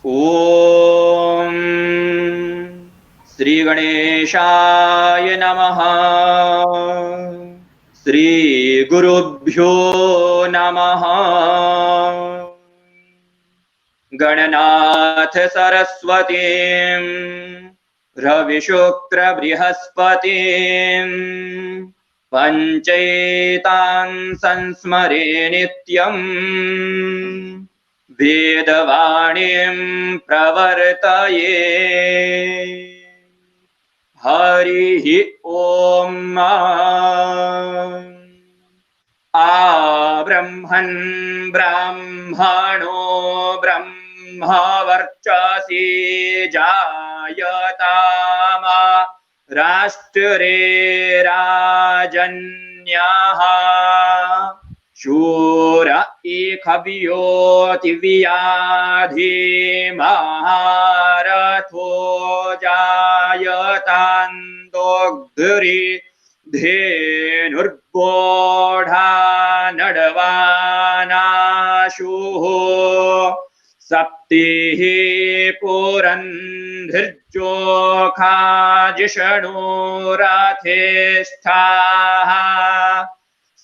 ॐ श्रीगणेशाय नमः। श्रीगुरुभ्यो नमः। गणनाथ सरस्वतीं रविशुक्रबृहस्पतिं पञ्चैतां संस्मरे नित्यम् वेदवाणीं प्रवर्तये। हरिः ॐ। ब्रह्मन् ब्राह्मणो ब्रह्मवर्चसि जायताम राष्ट्रे राजन्यः शूर इखव्योतिव्याधिमहारथो जायतान्दोग्धुरि धेनुर्बोढा नडवानाशुः सप्तिः पुरन्धिर्जोखा जिष्णुरथेष्ठाः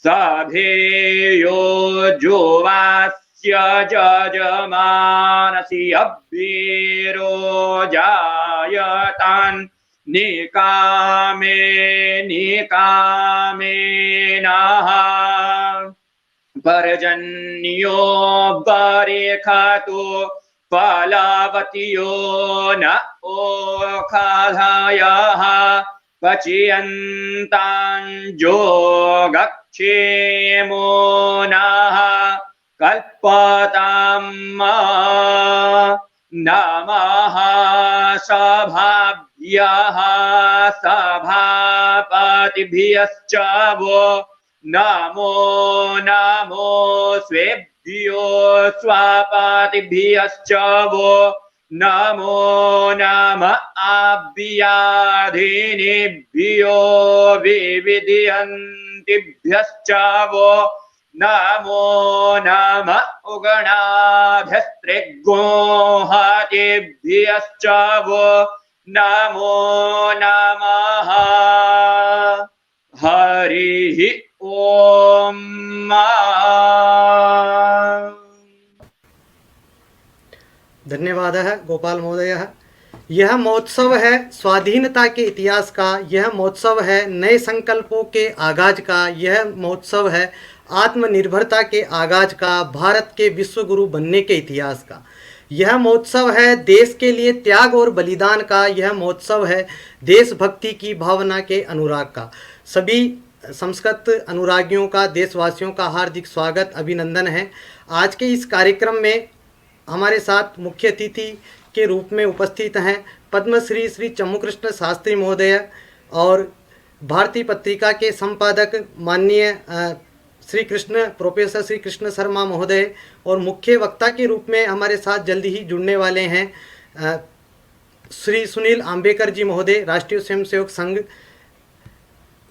सभेयो जोवास्य जजमानसि अब्बीरो जायतान् निकामे निकामेनः पर्जन्यो बरेखतो फलवतियो न ओखाधायः पचयन्ताञ्जो गच्छेमो नः कल्पतां नमः सभाभ्यः सभापतिभ्यश्च वो नमो नमो स्वेभ्यो स्वापतिभ्यश्च वो नमो नम आभ्याधिनेभ्यो विविधयन्तिभ्यश्च वो नमो नम उगणाभ्यस्त्रिगोहतेभ्यश्च वो नमो नमः। हरिः ॐ। धन्यवाद गोपाल महोदय। यह महोत्सव है स्वाधीनता के इतिहास का, यह महोत्सव है नए संकल्पों के आगाज का, यह महोत्सव है आत्मनिर्भरता के आगाज का, भारत के विश्वगुरु बनने के इतिहास का। यह महोत्सव है देश के लिए त्याग और बलिदान का, यह महोत्सव है देशभक्ति की भावना के अनुराग का। सभी संस्कृत अनुरागियों का, देशवासियों का हार्दिक स्वागत अभिनंदन है। आज के इस कार्यक्रम में हमारे साथ मुख्य अतिथि के रूप में उपस्थित हैं पद्मश्री श्री चम्मूकृष्ण शास्त्री महोदय और भारतीय पत्रिका के संपादक माननीय प्रोफेसर श्री कृष्ण शर्मा महोदय, और मुख्य वक्ता के रूप में हमारे साथ जल्दी ही जुड़ने वाले हैं श्री सुनील आम्बेकर जी महोदय, राष्ट्रीय स्वयंसेवक संघ।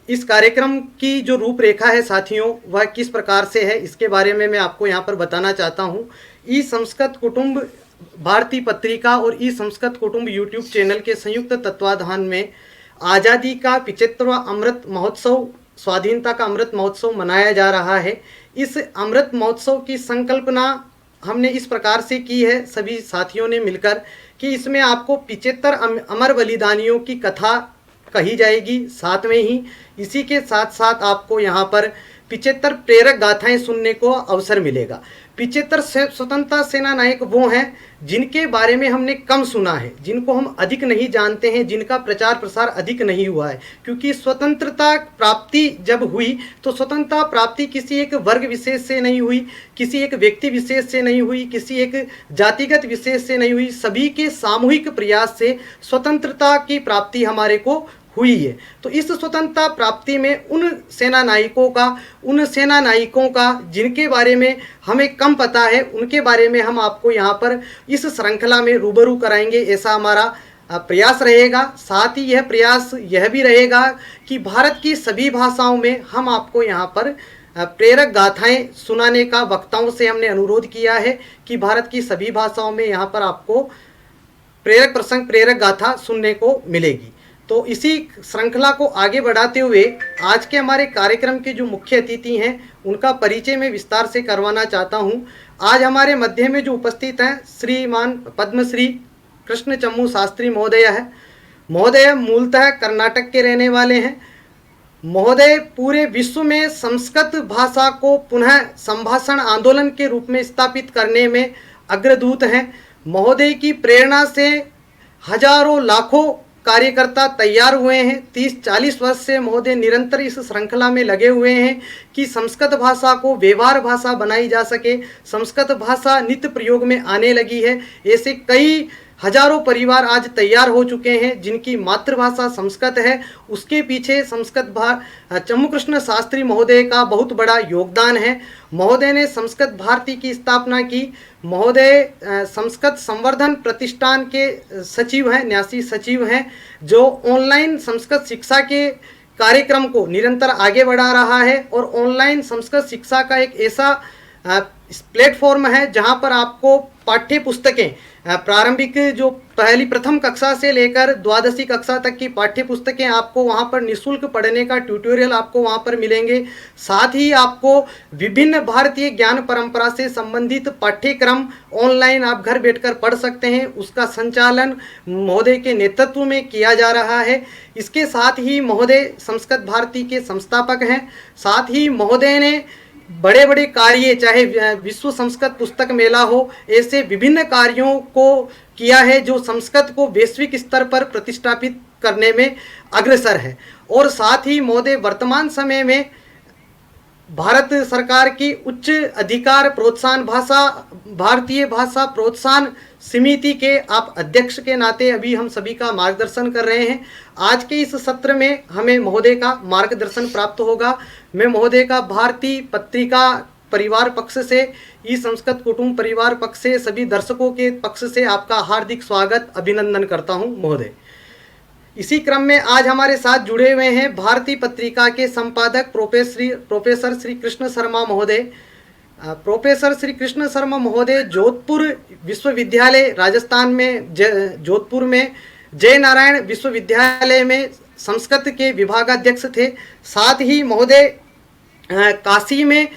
इस कार्यक्रम की जो रूपरेखा है साथियों, वह किस प्रकार से है इसके बारे में मैं आपको यहाँ पर बताना चाहता हूँ। ई संस्कृत कुटुंब भारतीय पत्रिका और ई संस्कृत कुटुंब यूट्यूब चैनल के संयुक्त तत्वाधान में आज़ादी का 75वां अमृत महोत्सव, स्वाधीनता का अमृत महोत्सव मनाया जा रहा है। इस अमृत महोत्सव की संकल्पना हमने इस प्रकार से की है सभी साथियों ने मिलकर कि इसमें आपको 75 अमर बलिदानियों की कथा कही जाएगी, साथ में ही इसी के साथ साथ आपको यहाँ पर 75 प्रेरक गाथाएं सुनने को अवसर मिलेगा। 75 स्वतंत्रता सेना नायक वो हैं जिनके बारे में हमने कम सुना है, जिनको हम अधिक नहीं जानते हैं, जिनका प्रचार प्रसार अधिक नहीं हुआ है, क्योंकि स्वतंत्रता प्राप्ति जब हुई तो स्वतंत्रता प्राप्ति किसी एक वर्ग विशेष से नहीं हुई, किसी एक व्यक्ति विशेष से नहीं हुई, किसी एक जातिगत विशेष से नहीं हुई, सभी के सामूहिक प्रयास से स्वतंत्रता की प्राप्ति हमारे को हुई है। तो इस स्वतंत्रता प्राप्ति में उन सेना नायकों का जिनके बारे में हमें कम पता है, उनके बारे में हम आपको यहाँ पर इस श्रृंखला में रूबरू कराएंगे, ऐसा हमारा प्रयास रहेगा। साथ ही यह प्रयास यह भी रहेगा कि भारत की सभी भाषाओं में हम आपको यहाँ पर प्रेरक गाथाएं सुनाने का वक्ताओं से हमने अनुरोध किया है कि भारत की सभी भाषाओं में यहाँ पर आपको प्रेरक प्रसंग, प्रेरक गाथा सुनने को मिलेगी। तो इसी श्रृंखला को आगे बढ़ाते हुए आज के हमारे कार्यक्रम के जो मुख्य अतिथि हैं उनका परिचय मैं विस्तार से करवाना चाहता हूं। आज हमारे मध्य में जो उपस्थित हैं श्रीमान पद्मश्री कृष्ण चम्मू शास्त्री महोदय है। महोदय मूलतः कर्नाटक के रहने वाले हैं। महोदय पूरे विश्व में संस्कृत भाषा को पुनः संभाषण आंदोलन के रूप में स्थापित करने में अग्रदूत हैं। महोदय की प्रेरणा से हजारों लाखों कार्यकर्ता तैयार हुए हैं। 30-40 वर्ष से महोदय निरंतर इस श्रृंखला में लगे हुए हैं कि संस्कृत भाषा को व्यवहार भाषा बनाई जा सके। संस्कृत भाषा नित्य प्रयोग में आने लगी है। ऐसे कई हजारों परिवार आज तैयार हो चुके हैं जिनकी मातृभाषा संस्कृत है। उसके पीछे चम्मू कृष्ण शास्त्री महोदय का बहुत बड़ा योगदान है। महोदय ने संस्कृत भारती की स्थापना की। महोदय संस्कृत संवर्धन प्रतिष्ठान के सचिव हैं, न्यासी सचिव हैं, जो ऑनलाइन संस्कृत शिक्षा के कार्यक्रम को निरंतर आगे बढ़ा रहा है। और ऑनलाइन संस्कृत शिक्षा का एक ऐसा प्लेटफॉर्म है जहां पर आपको पाठ्य पुस्तकें प्रारंभिक जो प्रथम कक्षा से लेकर द्वादशी कक्षा तक की पाठ्य पुस्तकें आपको वहां पर निःशुल्क पढ़ने का ट्यूटोरियल आपको वहां पर मिलेंगे। साथ ही आपको विभिन्न भारतीय ज्ञान परंपरा से संबंधित पाठ्यक्रम ऑनलाइन आप घर बैठकर पढ़ सकते हैं। उसका संचालन महोदय के नेतृत्व में किया जा रहा है। इसके साथ ही महोदय संस्कृत भारती के संस्थापक हैं। साथ ही महोदय ने बड़े बड़े कार्य, चाहे विश्व संस्कृत पुस्तक मेला हो, ऐसे विभिन्न कार्यों को किया है जो संस्कृत को वैश्विक स्तर पर प्रतिष्ठापित करने में अग्रसर है। और साथ ही महोदय वर्तमान समय में भारत सरकार की उच्च अधिकार प्रोत्साहन भारतीय भाषा प्रोत्साहन समिति के आप अध्यक्ष के नाते अभी हम सभी का मार्गदर्शन कर रहे हैं। आज के इस सत्र में हमें महोदय का मार्गदर्शन प्राप्त होगा। मैं महोदय का भारतीय पत्रिका परिवार पक्ष से, ई संस्कृत कुटुंब परिवार पक्ष से, सभी दर्शकों के पक्ष से आपका हार्दिक स्वागत अभिनंदन करता हूं महोदय। इसी क्रम में आज हमारे साथ जुड़े हुए हैं भारतीय पत्रिका के संपादक प्रोफेसर श्री कृष्ण शर्मा महोदय। प्रोफेसर श्री कृष्ण शर्मा महोदय जोधपुर विश्वविद्यालय राजस्थान में जोधपुर में जय नारायण विश्वविद्यालय में संस्कृत के विभागाध्यक्ष थे। साथ ही महोदय काशी में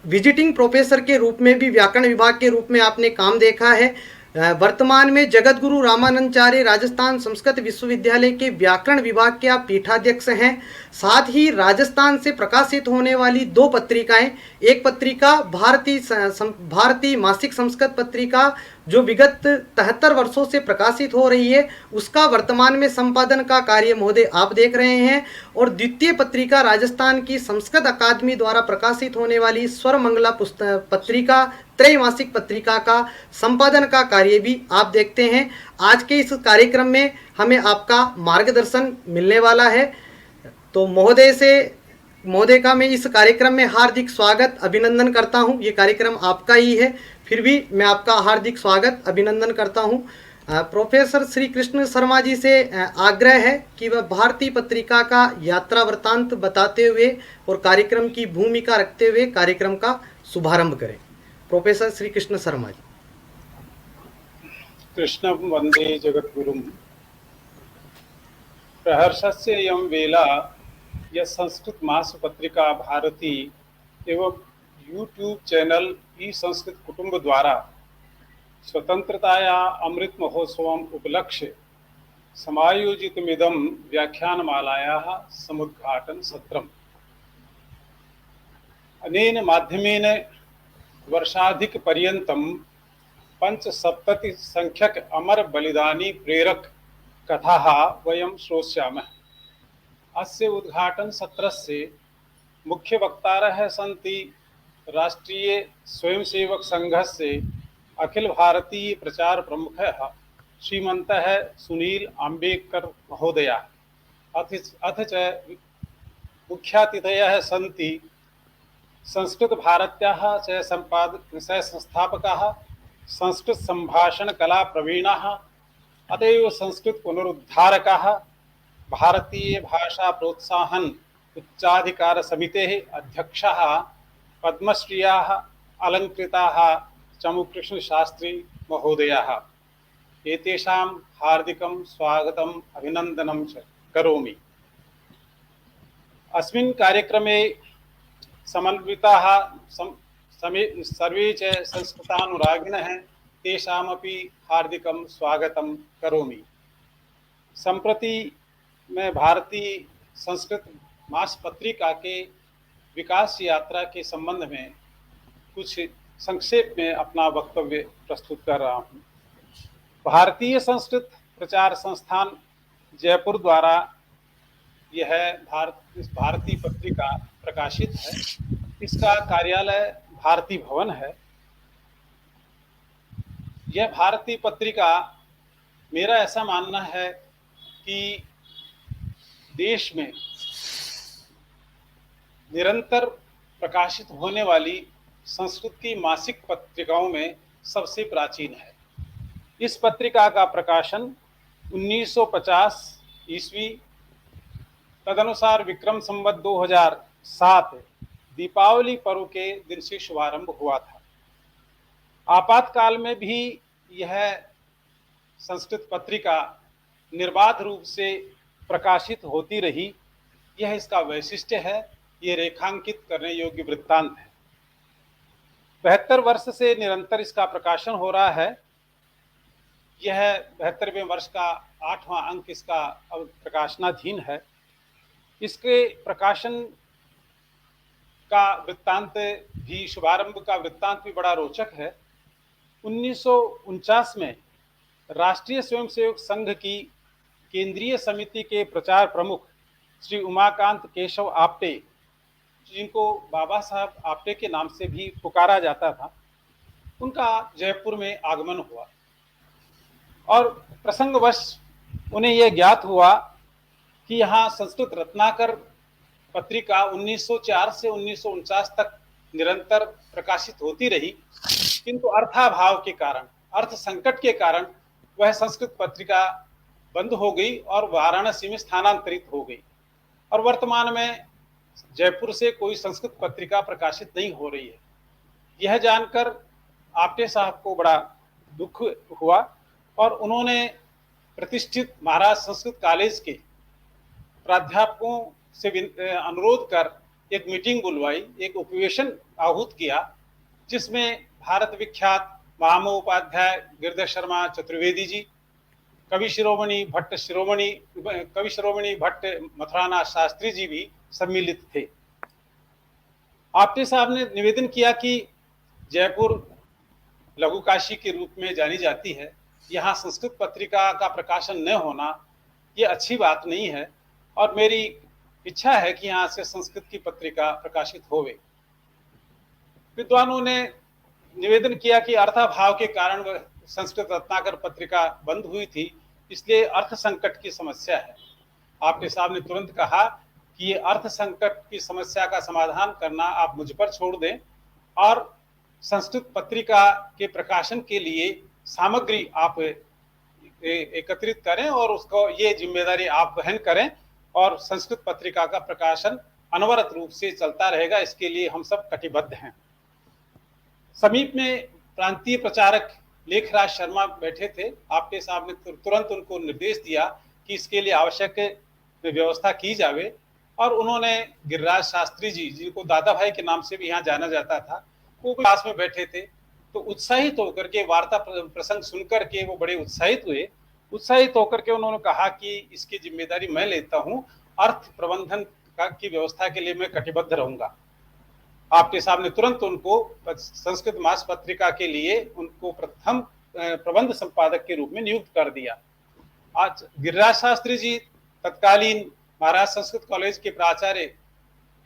विजिटिंग प्रोफेसर के रूप में भी व्याकरण विभाग के रूप में आपने काम देखा है। वर्तमान में जगत गुरु रामानंदाचार्य राजस्थान संस्कृत विश्वविद्यालय के व्याकरण विभाग के आप पीठाध्यक्ष हैं। साथ ही राजस्थान से प्रकाशित होने वाली 2 पत्रिकाएं, एक पत्रिका भारतीय मासिक संस्कृत पत्रिका जो विगत 73 वर्षों से प्रकाशित हो रही है, उसका वर्तमान में संपादन का कार्य महोदय आप देख रहे हैं। और द्वितीय पत्रिका राजस्थान की संस्कृत अकादमी द्वारा प्रकाशित होने वाली स्वर मंगला पत्रिका, त्रैमासिक पत्रिका का संपादन का कार्य भी आप देखते हैं। आज के इस कार्यक्रम में हमें आपका मार्गदर्शन मिलने वाला है। तो महोदय का मैं इस कार्यक्रम में हार्दिक स्वागत अभिनंदन करता हूं। ये कार्यक्रम आपका ही है, फिर भी मैं आपका हार्दिक स्वागत अभिनंदन करता हूं। प्रोफेसर श्री कृष्ण शर्मा जी से आग्रह है कि वह भारतीय पत्रिका का यात्रा वृत्तांत बताते हुए और कार्यक्रम की भूमिका रखते हुए कार्यक्रम का शुभारंभ करें। प्रोफेसर श्री कृष्ण शर्मा जी। कृष्ण वंदे जगद्गुरुं प्रहर्षस्य यं वेला यह संस्कृत मास पत्रिका भारती एवं यूट्यूब चैनल ई संस्कृत कुटुंब द्वारा स्वतंत्रताया अमृत महोत्सवम् उपलक्ष्य समायोजितमिदं व्याख्यानमालायाः समुद्घाटन सत्रम्। अनेन माध्यमेन वर्षाधिक पर्यन्तं 75 संख्यक अमर बलिदानी प्रेरक कथाः वयं श्रोष्यामः। अस्य उद्घाटन सत्रस्य मुख्य वक्तारः सन्ति राष्ट्रीय स्वयंसेवक संघस्य अखिल भारतीय प्रचार प्रमुखः श्रीमन्तः सुनील आम्बेकर महोदयः। अथ च मुख्यातिथयः सन्ति संस्कृत भारत्याः च संस्थापकाः, संस्कृत संभाषण कला प्रवीणाः, अतएव संस्कृत पुनरुद्धारकाः, भारतीय भाषा प्रोत्साहन उच्चाधिकारसमितेः अध्यक्षः पद्मश्रियाः अलङ्कृताः चमुकृष्णशास्त्री महोदयाः, एतेषां हार्दिकं स्वागतम् अभिनन्दनं च करोमि। अस्मिन् कार्यक्रमे समन्विताः सर्वे च संस्कृतानुरागिणः, तेषामपि हार्दिकं स्वागतं करोमि। सम्प्रति मैं भारतीय संस्कृत मास पत्रिका के विकास यात्रा के संबंध में कुछ संक्षेप में अपना वक्तव्य प्रस्तुत कर रहा हूँ। भारतीय संस्कृत प्रचार संस्थान जयपुर द्वारा यह भारतीय पत्रिका प्रकाशित है। इसका कार्यालय भारती भवन है। यह भारतीय पत्रिका, मेरा ऐसा मानना है कि देश में निरंतर प्रकाशित होने वाली संस्कृत की मासिक पत्रिकाओं में सबसे प्राचीन है। इस पत्रिका का प्रकाशन 1950 ईस्वी, तदनुसार विक्रम संवत 2007 दीपावली पर्व के दिन से शुभारंभ हुआ था। आपातकाल में भी यह संस्कृत पत्रिका निर्बाध रूप से प्रकाशित होती रही। यह इसका वैशिष्ट्य है। ये रेखांकित करने योग्य वृत्तांत है। 72 वर्ष से निरंतर इसका प्रकाशन हो रहा है। यह 72वें वर्ष का 8वां अंक इसका अब प्रकाशनाधीन है। इसके प्रकाशन का वृत्तांत भी, शुभारंभ का वृत्तांत भी बड़ा रोचक है। 1949 में राष्ट्रीय स्वयंसेवक संघ की केंद्रीय समिति के प्रचार प्रमुख श्री उमाकांत केशव आप्टे, जिनको बाबा साहब आप्टे के नाम से भी पुकारा जाता था, उनका जयपुर में आगमन हुआ और प्रसंगवश उन्हें यह ज्ञात हुआ कि यहाँ संस्कृत रत्नाकर पत्रिका 1904 से 1949 तक निरंतर प्रकाशित होती रही, किंतु अर्थाभाव के कारण, अर्थ संकट के कारण वह संस्कृत पत्रिका बंद हो गई और वाराणसी में स्थानांतरित हो गई और वर्तमान में जयपुर से कोई संस्कृत पत्रिका प्रकाशित नहीं हो रही है। यह जानकर आप्टे साहब को बड़ा दुख हुआ और उन्होंने प्रतिष्ठित महाराज संस्कृत कॉलेज के प्राध्यापकों से अनुरोध कर एक मीटिंग बुलवाई, एक उपवेशन आहूत किया, जिसमें भारत विख्यात महामहोपाध्याय गिरिधर शर्मा चतुर्वेदी जी, कवि शिरोमणि भट्ट मथुरानाथ शास्त्री जी भी सम्मिलित थे। आप्टे साहब ने निवेदन किया कि जयपुर लघु काशी के रूप में जानी जाती है, यहाँ संस्कृत पत्रिका का प्रकाशन न होना ये अच्छी बात नहीं है और मेरी इच्छा है कि यहाँ से संस्कृत की पत्रिका प्रकाशित होवे। विद्वानों ने निवेदन किया कि अर्थाभाव के कारण वह संस्कृत रत्नाकर पत्रिका बंद हुई थी, इसलिए अर्थ संकट की समस्या है। आपके साहब ने तुरंत कहा कि ये अर्थ संकट की समस्या का समाधान करना आप मुझ पर छोड़ दें और संस्कृत पत्रिका के प्रकाशन के लिए सामग्री आप एकत्रित करें और उसको ये जिम्मेदारी आप वहन करें और संस्कृत पत्रिका का प्रकाशन अनवरत रूप से चलता रहेगा। इसके लिए हम सब कटिबद्ध हैं। समीप में प्रांतीय प्रचारक लेखराज शर्मा बैठे थे। आपके साहब ने तुरंत उनको निर्देश दिया कि इसके लिए आवश्यक व्यवस्था की जावे और उन्होंने गिरिराज शास्त्री जी, जिनको दादा भाई के नाम से भी यहाँ जाना जाता था, वो पास में बैठे थे। तो उत्साहित होकर के वार्ता प्रसंग सुनकर के वो बड़े उत्साहित हुए। उत्साहित होकर के उन्होंने कहा कि इसकी जिम्मेदारी मैं लेता हूँ, अर्थ प्रबंधन की व्यवस्था के लिए मैं कटिबद्ध रहूंगा। आपके साहब ने तुरंत उनको संस्कृत मास पत्रिका के लिए उनको प्रथम प्रबंध संपादक के रूप में नियुक्त कर दिया। आज गिरिराज शास्त्री जी तत्कालीन महाराज संस्कृत कॉलेज के प्राचार्य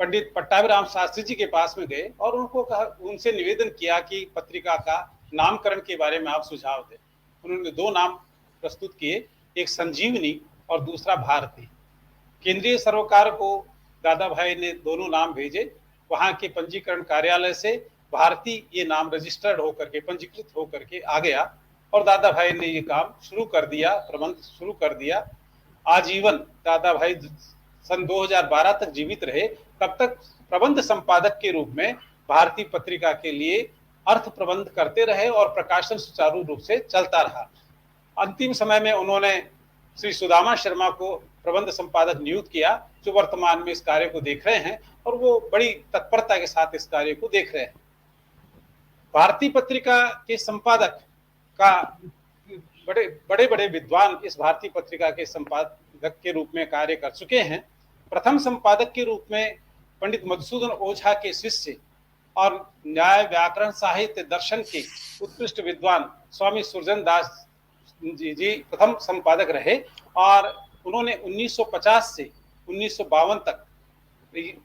पंडित पट्टाभिराम शास्त्री जी के पास में गए और उनको कहा, उनसे निवेदन किया कि पत्रिका का नामकरण के बारे में आप सुझाव दें। उन्होंने दो नाम प्रस्तुत किए, एक संजीवनी और दूसरा भारती। केंद्रीय सरोकार को दादा भाई ने दोनों नाम भेजे। वहां के पंजीकरण कार्यालय से भारती ये नाम रजिस्टर्ड होकर के, पंजीकृत होकर के आ गया और दादा भाई ने ये काम शुरू कर दिया, प्रबंध शुरू कर दिया। आजीवन दादा भाई सन 2012 तक जीवित रहे, तब तक प्रबंध संपादक के रूप में भारतीय पत्रिका के लिए अर्थ प्रबंध करते रहे और प्रकाशन सुचारू रूप से चलता रहा। अंतिम समय में उन्होंने श्री सुदामा शर्मा को प्रबंध संपादक नियुक्त किया, जो वर्तमान में इस कार्य को देख रहे हैं और वो बड़ी तत्परता के साथ इस कार्य को देख रहे हैं। भारतीय पत्रिका के संपादक का बड़े बड़े विद्वान इस भारतीय पत्रिका के संपादक के रूप में कार्य कर चुके हैं। प्रथम संपादक के रूप में पंडित मधुसूदन ओझा के शिष्य और न्याय, व्याकरण, साहित्य, दर्शन के उत्कृष्ट विद्वान स्वामी सुरजन दास जी प्रथम संपादक रहे और उन्होंने 1950 से 1952 तक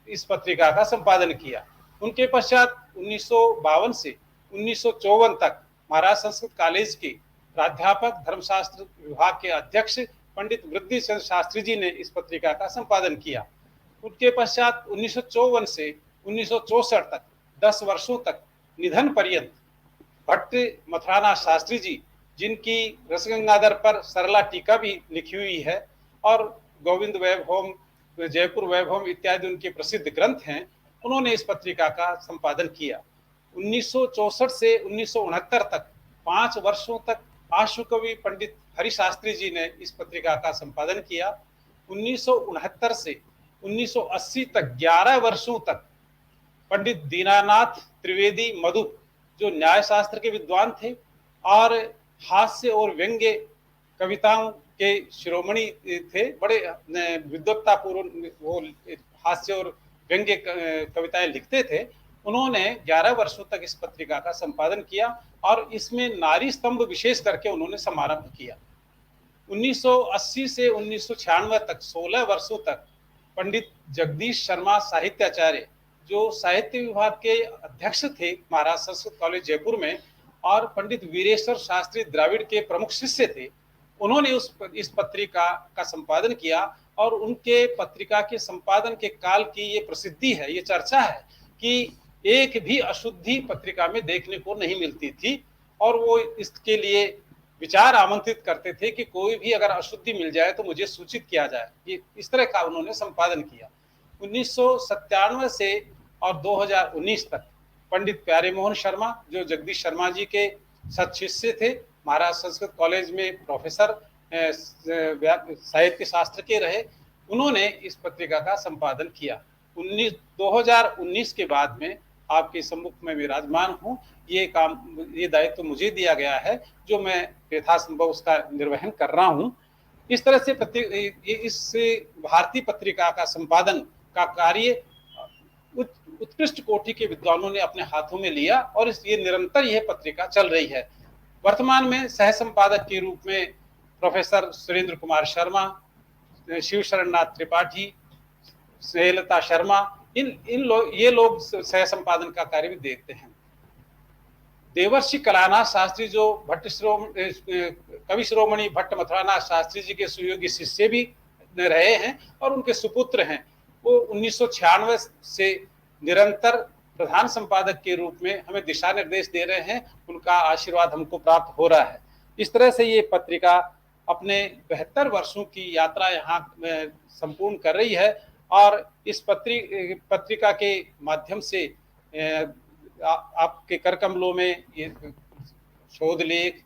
इस पत्रिका का संपादन किया। उनके पश्चात 1952 से 1954 तक महाराज संस्कृत कॉलेज के प्राध्यापक, धर्मशास्त्र विभाग के अध्यक्ष पंडित वृद्धिचंद्र शास्त्री जी ने इस पत्रिका का संपादन किया। उनके पश्चात 1954 से 1964 तक 10 वर्षों तक निधन पर्यंत भट्ट मथुरानाथ शास्त्री जी, जिनकी रसगंगाधर पर सरला टीका भी लिखी हुई है और गोविंद वैभवम, जयपुर वैभवम इत्यादि उनके प्रसिद्ध ग्रंथ हैं, उन्होंने इस पत्रिका का संपादन किया। 1964 से 1969 तक 5 वर्षों तक आशुकवि पंडित हरि शास्त्री जी ने इस पत्रिका का संपादन किया। 1969 से 1980 तक 11 वर्षों तक पंडित दीनानाथ त्रिवेदी मधु, जो न्याय शास्त्र के विद्वान थे और हास्य और व्यंग्य कविताओं के शिरोमणि थे, बड़े विद्वत्तापूर्ण वो हास्य और व्यंग्य कविताएं लिखते थे, उन्होंने 11 वर्षों तक इस पत्रिका का संपादन किया और इसमें नारी स्तंभ विशेष करके उन्होंने समारंभ किया। 1980 से 1996 तक 16 वर्षों तक पंडित जगदीश शर्मा साहित्याचार्य, जो साहित्य विभाग के अध्यक्ष थे महाराज संस्कृत कॉलेज जयपुर में और पंडित वीरेश्वर शास्त्री द्राविड़ के प्रमुख शिष्य थे, उन्होंने इस पत्रिका का संपादन किया और उनके पत्रिका के संपादन के काल की ये प्रसिद्धि है, ये चर्चा है कि एक भी अशुद्धि पत्रिका में देखने को नहीं मिलती थी और वो इसके लिए विचार आमंत्रित करते थे कि कोई भी अगर अशुद्धि मिल जाए तो मुझे सूचित किया जाए। ये इस तरह का उन्होंने संपादन किया। 1997 से और 2019 तक पंडित प्यारे मोहन शर्मा, जो जगदीश शर्मा जी के सत शिष्य थे, महाराज संस्कृत कॉलेज में प्रोफेसर साहित्य शास्त्र के रहे, उन्होंने इस पत्रिका का संपादन किया। 2019 के बाद में आपके सम्मुख में विराजमान हूँ। ये दायित्व मुझे दिया गया है, जो मैं यथासंभव उसका निर्वहन कर रहा हूँ। इस तरह से इस भारतीय पत्रिका का संपादन का कार्य उत्कृष्ट कोटि के विद्वानों ने अपने हाथों में लिया और ये निरंतर यह पत्रिका चल रही है। वर्तमान में सह संपादक के रूप में प्रोफेसर सुरेंद्र कुमार शर्मा, शिव शरण नाथ त्रिपाठी, स्नेहलता शर्मा, ये लोग सह संपादन का कार्य भी देखते हैं। देवर्षि कलानाथ शास्त्री, जो कवि शिरोमणि भट्ट मथुरानाथ शास्त्री जी के सुयोगी शिष्य भी रहे हैं और उनके सुपुत्र हैं, वो 1996 से निरंतर प्रधान संपादक के रूप में हमें दिशा निर्देश दे रहे हैं। उनका आशीर्वाद हमको प्राप्त हो रहा है। इस तरह से ये पत्रिका अपने 72 वर्षों की यात्रा यहाँ संपूर्ण कर रही है और इस पत्रिका के माध्यम से आपके कर कमलों में ये शोध लेख,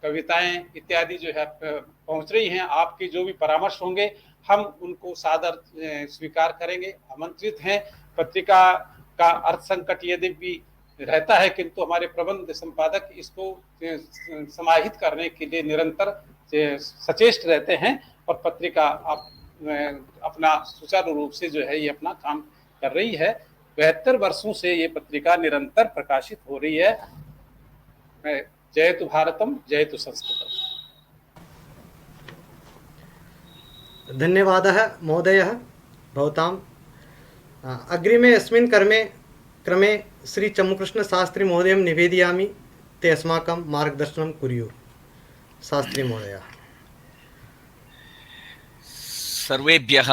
कविताएं इत्यादि जो है पहुंच रही हैं। आपके जो भी परामर्श होंगे हम उनको सादर स्वीकार करेंगे, आमंत्रित हैं। पत्रिका का अर्थ संकट यदि भी रहता है, किंतु हमारे प्रबंध संपादक इसको समाहित करने के लिए निरंतर सचेष्ट रहते हैं और पत्रिका अपना सुचारू रूप से जो है ये अपना काम कर रही है। 72 वर्षों से ये पत्रिका निरंतर प्रकाशित हो रही है। जयतु भारतम, जयतु संस्कृतम। धन्यवादः महोदयः भवताम्। अग्रिमे अस्मिन् क्रमे श्री चम्मुकृष्ण शास्त्री महोदयं निवेदयामि, ते अस्माकं मार्गदर्शनं कुर्युः। शास्त्री महोदय। सर्वेभ्यः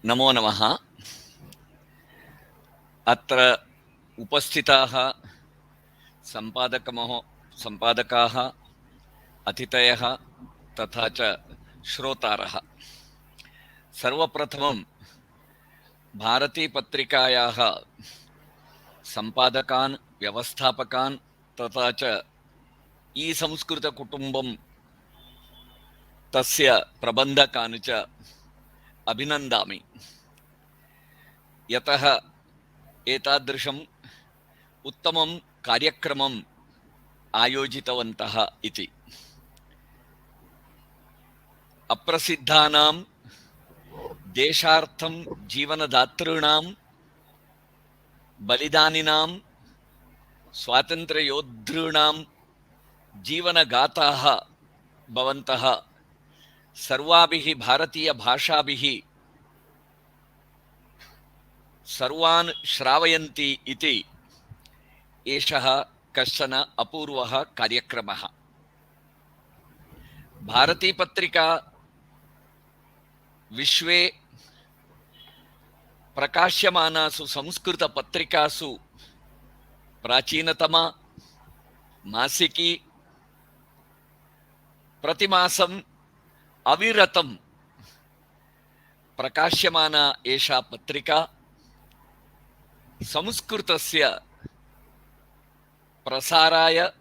नमो नमः। अत्र उपस्थिताः संपादकाः, अतिथयः तथा च श्रोतारः, सर्वप्रथमं भारतीपत्रिकायाः सम्पादकान्, व्यवस्थापकान् तथा च ई-संस्कृतकुटुम्बं तस्य प्रबन्धकान् च अभिनन्दामि। यतः एतादृशम् उत्तमं कार्यक्रमम् आयोजितवन्तः इति। अप्रसिद्धानां देशार्थं जीवनदातॄणां बलिदानिनां स्वातन्त्र्ययोद्धॄणां जीवनगाथाः भवन्तः सर्वाभिः भारतीयभाषाभिः सर्वान् श्रावयन्ति इति एषः कश्चन अपूर्वः कार्यक्रमः। भारतीपत्रिका विश्वे प्रकाश्यमानासु संस्कृतपत्रिकासु प्राचीनतमा मासिकी, प्रतिमासम् अविरतं प्रकाश्यमाना एषा पत्रिका संस्कृतस्य प्रसाराय,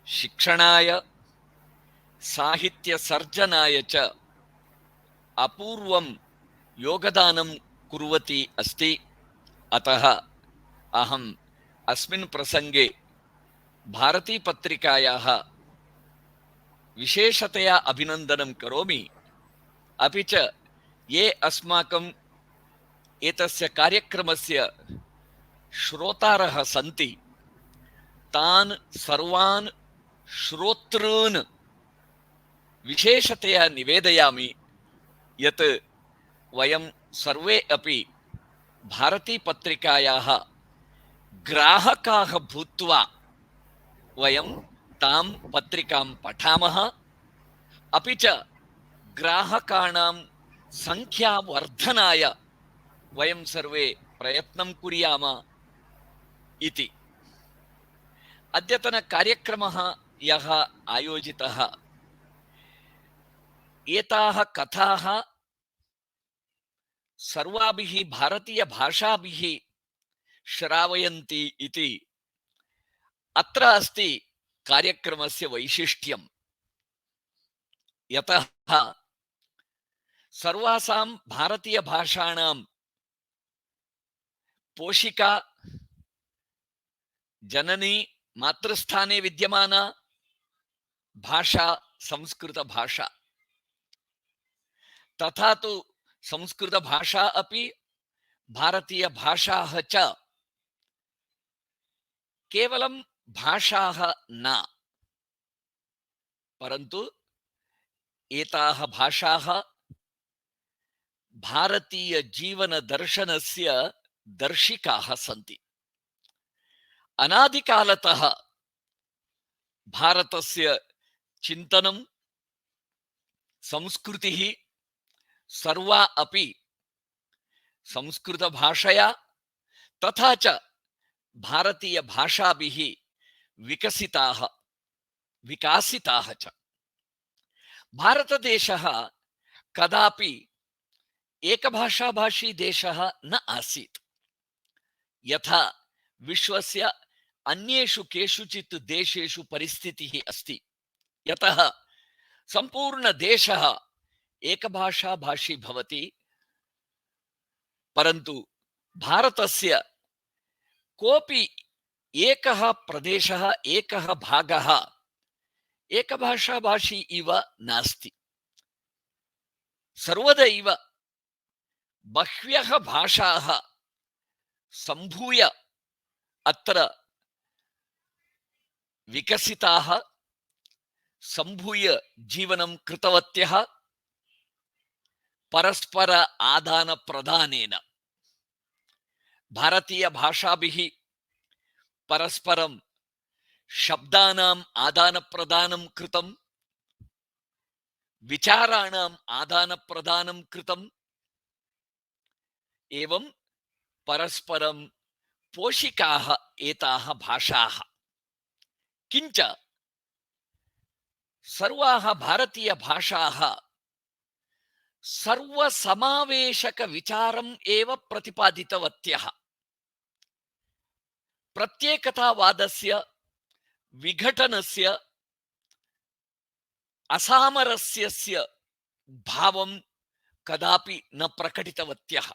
शिक्षणाय, साहित्यसर्जनाय च अपूर्वं योगदानं कुर्वती अस्ति। अतः अहम् अस्मिन् प्रसंगे भारतीपत्रिकायाः विशेषतया अभिनन्दनं करोमि। अपि च ये अस्माकं एतस्य कार्यक्रमस्य श्रोतारः सन्ति तान् सर्वान् श्रोतॄन् विशेषतया निवेदयामि यत् वयं सर्वे अपि भारतीपत्रिकायाः ग्राहकाः भूत्वा वयं तां पत्रिकां पठामः, अपि च ग्राहकाणां संख्यावर्धनाय वयं सर्वे प्रयत्नं कुर्याम इति। अद्यतनकार्यक्रमः यः आयोजितः, एताः कथाः सर्वाभिः भारतीयभाषाभिः श्रावयन्ति इति अत्र अस्ति कार्यक्रमस्य वैशिष्ट्यं। यतः सर्वासां भारतीयभाषाणां पोषिका, जननी, मातृस्थाने विद्यमाना भाषा संस्कृतभाषा। तथा तु संस्कृतभाषा अपि भारतीयभाषाः च केवलं भाषाः न, परन्तु एताः भाषाः भारतीयजीवनदर्शनस्य दर्शिकाः सन्ति। अनादिकालतः भारतस्य चिन्तनं, संस्कृतिः सर्वा अपि संस्कृतभाषया तथा च भारतीयभाषाभिः विकासिताः च। भारतदेशः कदापि एकभाषाभाषी देशः न आसीत्। यथा विश्वस्य अन्येषु केषुचित् देशेषु परिस्थितिः अस्ति, यतः सम्पूर्णदेशः एकभाषाभाषी भवति, परन्तु भारतस्य कोऽपि एकः प्रदेशः, एकः भागः एकभाषाभाषी इव नास्ति। सर्वदैव बह्व्यः भाषाः सम्भूय अत्र विकसिताः, सम्भूय जीवनं कृतवत्यः परस्पर आदानप्रदानेन। भारतीयभाषाभिः परस्परं शब्दानाम् आदानप्रदानं कृतं, विचाराणाम् आदानप्रदानं कृतं, एवं परस्परं पोषिकाः एताः भाषाः। किञ्च सर्वाः भारतीयभाषाः सर्वसमावेशक विचारम् एव प्रतिपादितवत्यः। प्रत्येकतावादस्य, विघटनस्य, असामरस्यस्य भावं कदापि न प्रकटितवत्यः।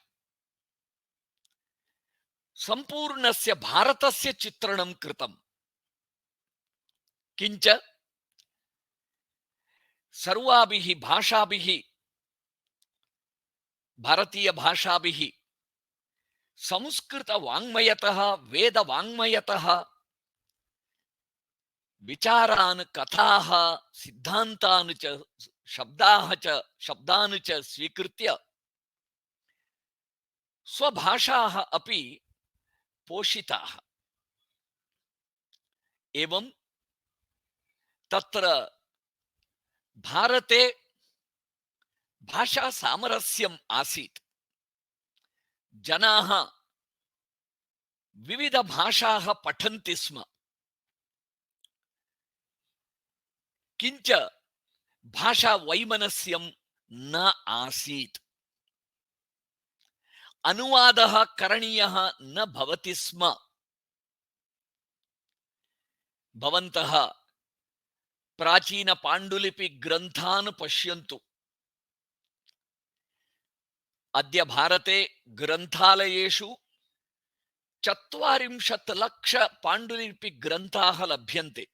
संपूर्णस्य भारतस्य चित्रणं कृतम्। किंच सर्वाभिः भाषाभिः, भारतीय भाषाभिः, संस्कृत वाङ्मयतः वेद वाङ्मयतः विचारान्, कथाः, सिद्धान्तान् च शब्दान् च स्वीकृत्य स्वभाषाः अपि पोषिताः। एवं तत्र भारते भाषा सामरस्यम् आसीत्। जनाः विविध भाषाः पठन्ति स्म। किंच भाषा वैमनस्यं न आसीत्। अनुवादः करणीयः न भवति स्म। भवन्तः प्राचीन पाण्डुलिपि ग्रन्थान् पश्यन्तु। अद्य भारते ग्रन्थालयेषु 40 लक्ष पाण्डुलिपि ग्रन्थाः लभ्यन्ते।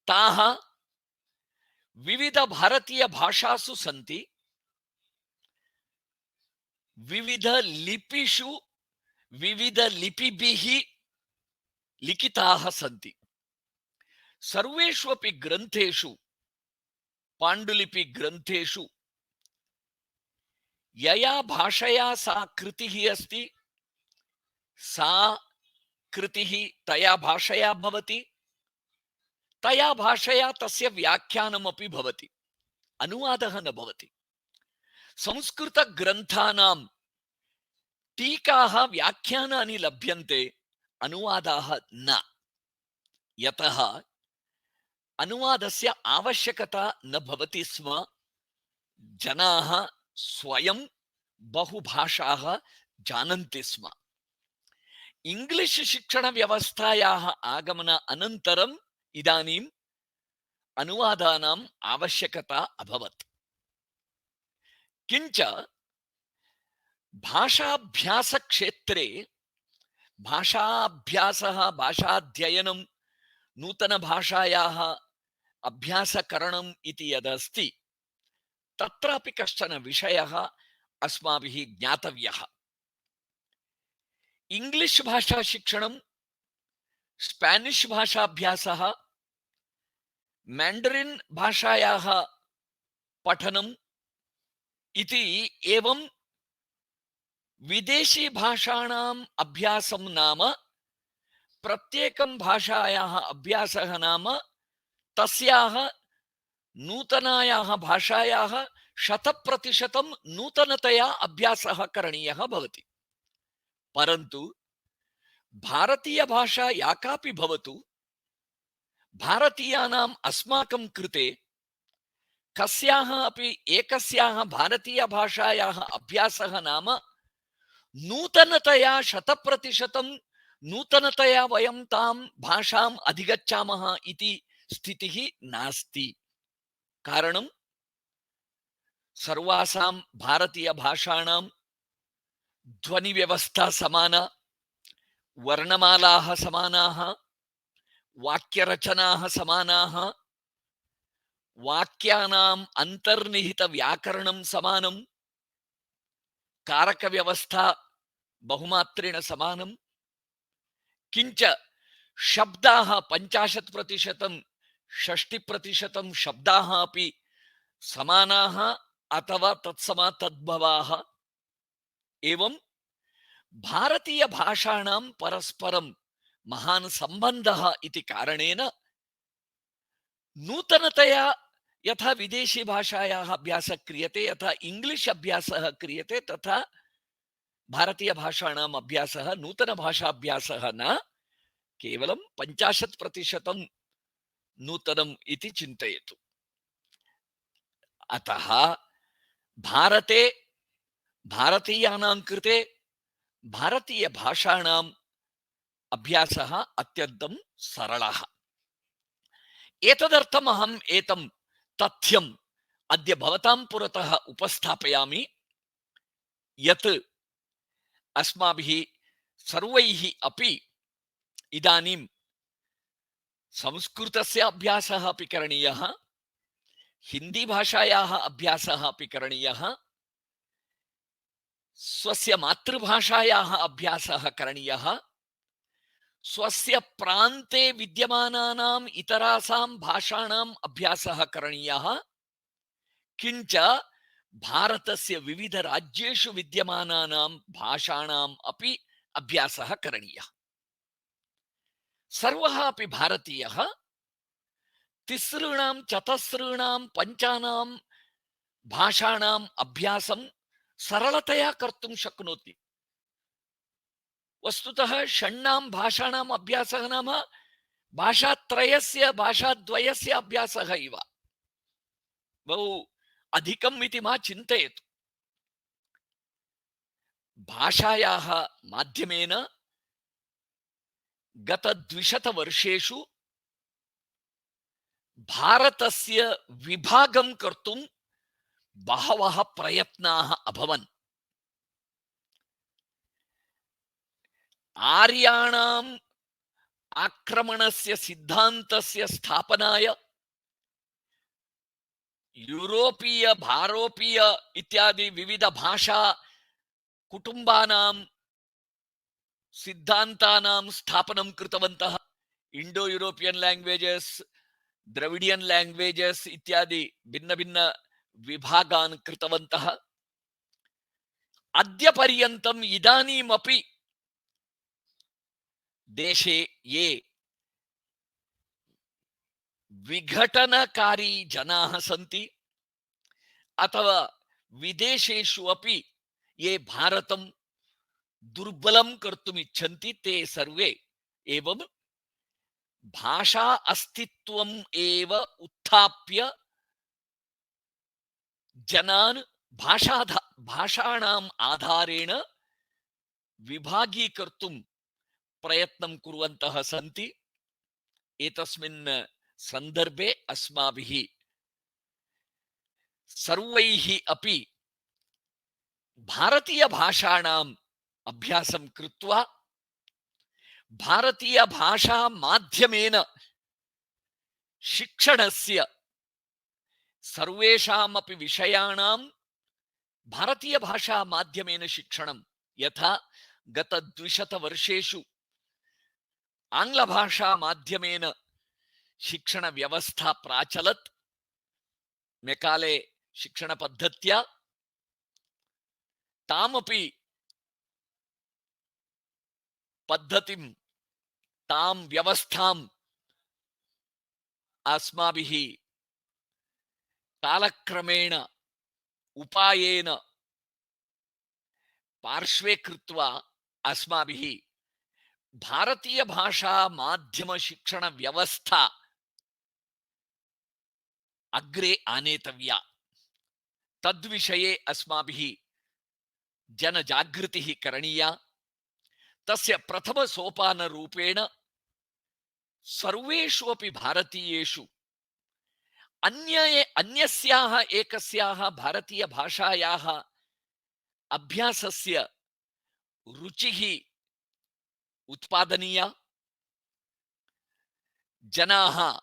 ताः विविध भारतीय भाषासु सन्ति। विविध लिपिषु विविध लिपिभिः लिखिताः सन्ति। सर्वेषु अपि ग्रन्थेषु, पाण्डुलिपि ग्रन्थेषु यया भाषया सा कृतिः अस्ति, सा कृतिः तया भाषया भवति। तया भाषया तस्य व्याख्यानमपि भवति। अनुवादः न भवति। संस्कृत ग्रन्थानां टीकाः, व्याख्यानानि लभ्यन्ते, अनुवादाः न। यतः अनुवादस्य आवश्यकता न भवति स्म। जनाः स्वयं बहुभाषाः जानन्ति स्म। इंग्लिश शिक्षण व्यवस्थायाः आगमन अनन्तरम् इदानीम् अनुवादानाम् आवश्यकता अभवत्। किंच भाषाभ्यास क्षेत्रे भाषाभ्यासः, भाषाध्ययनं, नूतन भाषायाः अभ्यासकरणम् इति यदस्ति, तत्रापि कश्चन विषयः अस्माभिः ज्ञातव्यः। इंग्लिश भाषा शिक्षणं, स्पेनिश भाषाभ्यासः, मैंडरिन भाषायाः पठनम् इति एवं विदेशी भाषाणाम् अभ्यासं नाम, प्रत्येकं भाषायाः अभ्यासः नाम तस्याः नूतनायाः भाषायाः 100% नूतनतया अभ्यासः करणीयः भवति। परन्तु भारतीय भाषा या कापि भवतु, भारतीयानाम् अस्माकं कृते कस्याः अपि एकस्याः भारतीय भाषायाः अभ्यासः नाम नूतनतया 100% नूतनतया वयं तां भाषाम् अधिगच्छामः इति स्थितिः नास्ति। कारणं सर्वासां भारतीय भाषाणां ध्वनिव्यवस्था समाना, वर्णमालाः समानाः, वाक्यरचनाः समानाः, वाक्यानाम् अंतर्निहित व्याकरणं समानं, कारकव्यवस्था बहुमात्रेण समानं। किंच शब्दाः 50% 60% शब्दाः अपि समानाः अथवा तत्समा तद्भवाः। एवं भारतीय भाषाणां परस्परं महान् सम्बन्धः इति कारणेन नूतनतया यथा विदेशी भाषायाः अभ्यासः क्रियते, यथा इंग्लिश अभ्यासः क्रियते, तथा भारतीय भाषाणाम् अभ्यासः, नूतन भाषाभ्यासः न केवलं 50% नूतनम् इति चिन्तयतु। अतः भारते भारतीयानां कृते भारतीयभाषाणाम् अभ्यासः अत्यन्तं सरलः। एतदर्थम् अहम् एतं तथ्यम् अद्य भवतां पुरतः उपस्थापयामि यत् अस्माभिः सर्वैः अपि इदानीं संस्कृतस्य अभ्यासः अपि करणीयः, हिन्दीभाषायाः अभ्यासः अपि करणीयः, स्वस्य मातृभाषायाः अभ्यासः करणीयः, स्वस्य प्रान्ते विद्यमानानाम् इतरासां भाषाणाम् अभ्यासः करणीयः, किञ्च भारतस्य विविधराज्येषु विद्यमानानां भाषाणाम् अपि अभ्यासः करणीयः। सर्वः अपि भारतीयः तिसॄणां चतसॄणां पञ्चानां भाषाणाम् अभ्यासं सरलतया कर्तुं शक्नोति। वस्तुतः षण्णां भाषाणाम् अभ्यासः नाम भाषाद्वयस्य अभ्यासः इव। बहु अधिकम् इति मा चिन्तयतु। भाषायाः माध्यमेन गत 200 वर्षेषु भारतस्य विभागं कर्तुं बहवः प्रयत्नाः अभवन्। आर्याणाम् आक्रमणस्य सिद्धान्तस्य स्थापनाय यूरोपीय भारोपीय इत्यादि विविध भाषा कुटुम्बानां सिद्धान्तानां स्थापनं कृतवन्तः। Indo European languages, Dravidian languages इत्यादि भिन्न भिन्न विभागान् कृतवन्तः। अद्य पर्यन्तम् इदानीमपि देशे ये विघटनकारी जनाः सन्ति अथवा विदेशेषु अपि ये भारतं दुर्बलं कर्तुम् इच्छन्ति, ते सर्वे एवं भाषा अस्तित्वम् एव उत्थाप्य जनान् भाषाणाम् आधारेण विभागीकर्तुं प्रयत्नं कुर्वन्तः सन्ति। एतस्मिन् सन्दर्भे अस्माभिः सर्वैः अपि भारतीय भाषाणाम् अभ्यासं कृत्वा भारतीय भाषा माध्यमेन शिक्षणस्य सर्वेषामपि विषयाणां भारतीय भाषा माध्यमेन शिक्षणं यथा गत 200 वर्षेषु आङ्ग्लभाषा माध्यमेन शिक्षण व्यवस्था प्राचलत्। मेकाले शिक्षण पद्धत्या तामपि पद्धतिं तां व्यवस्थाम् अस्माभिः कालक्रमेण उपायेन पार्श्वे कृत्वा अस्माभिः भारतीय भाषा माध्यम शिक्षण व्यवस्था अग्रे आनेतव्या। तद्विषये अस्माभिः जनजागृतिः करणीया। तस्य प्रथम सोपान रूपेण सर्वेषु अपि भारतीयेषु अन्यस्याः एकस्याः भारतीय भाषायाः अभ्यासस्य रुचिः उत्पादनीया। जनाः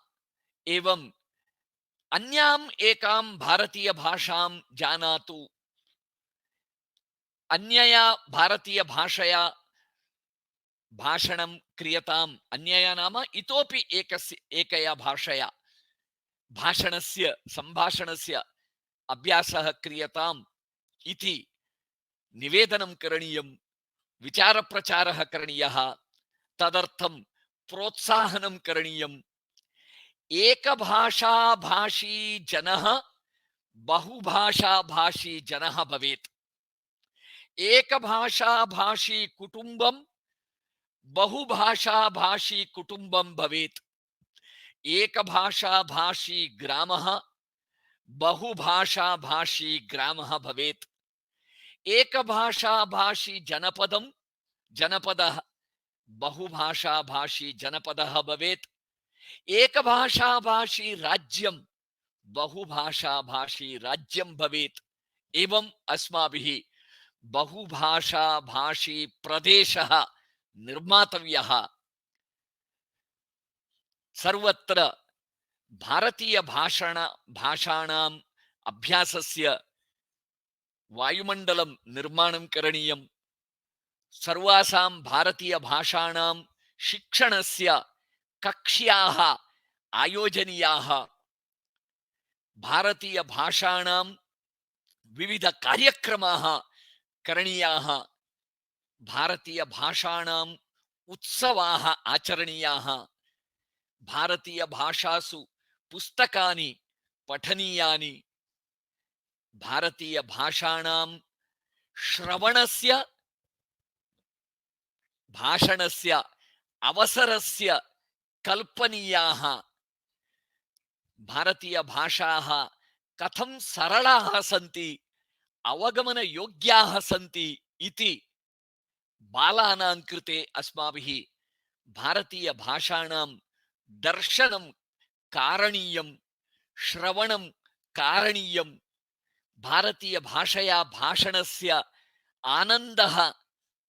एवं अन्याम् एकां भारतीय भाषां जानातु, अन्यया भारतीय भाषया भाषणं क्रियताम्, अन्यया नाम इतोपि एकया भाषया भाषणस्य संभाषणस्य अभ्यासः क्रियताम् इति निवेदनं करणीयं, विचारप्रचारः करणीयः, तदर्थं प्रोत्साहनं करणीयम्। एकभाषाभाषी जनः बहुभाषाभाषी जनः भवेत्। एकभाषाभाषी कुटुम्बं बहुभाषाभाषी कुटुम्बं भवेत्। एकभाषाभाषी ग्रामः बहुभाषा भाषी ग्रामः भवेत्। एकभाषा भाषी जनपदं जनपदः बहुभाषा भाषी जनपदः भवेत्। एकभाषा भाषी राज्यं बहुभाषा भाषी राज्यं भवेत्। एवं अस्माभिः बहुभाषा भाषी प्रदेशः निर्मातव्यः। सर्वत्र भारतीय भाषाणाम् अभ्यासस्य वायुमण्डलं निर्माणं करणीयम्। सर्वासां भारतीय भाषाणां शिक्षणस्य कक्ष्याः आयोजनीयाः। भारतीय भाषाणां विविध कार्यक्रमाः करणीयाः। भारतीय भाषाणाम् उत्सवाः आचरणीयाः। भारतीय भाषासु पुस्तकानि पठनीयानि। भारतीय भाषाणां श्रवणस्य भाषणस्य अवसरस्य कल्पनीयाः। भारतीय भाषाः कथं सरलाः सन्ति, अवगमनयोग्याः सन्ति इति बालानां कृते अस्माभिः भारतीय भाषाणां दर्शनं कारणीयं, श्रवणं कारणीयं। भारतीय भाषया भाषणस्य आनन्दः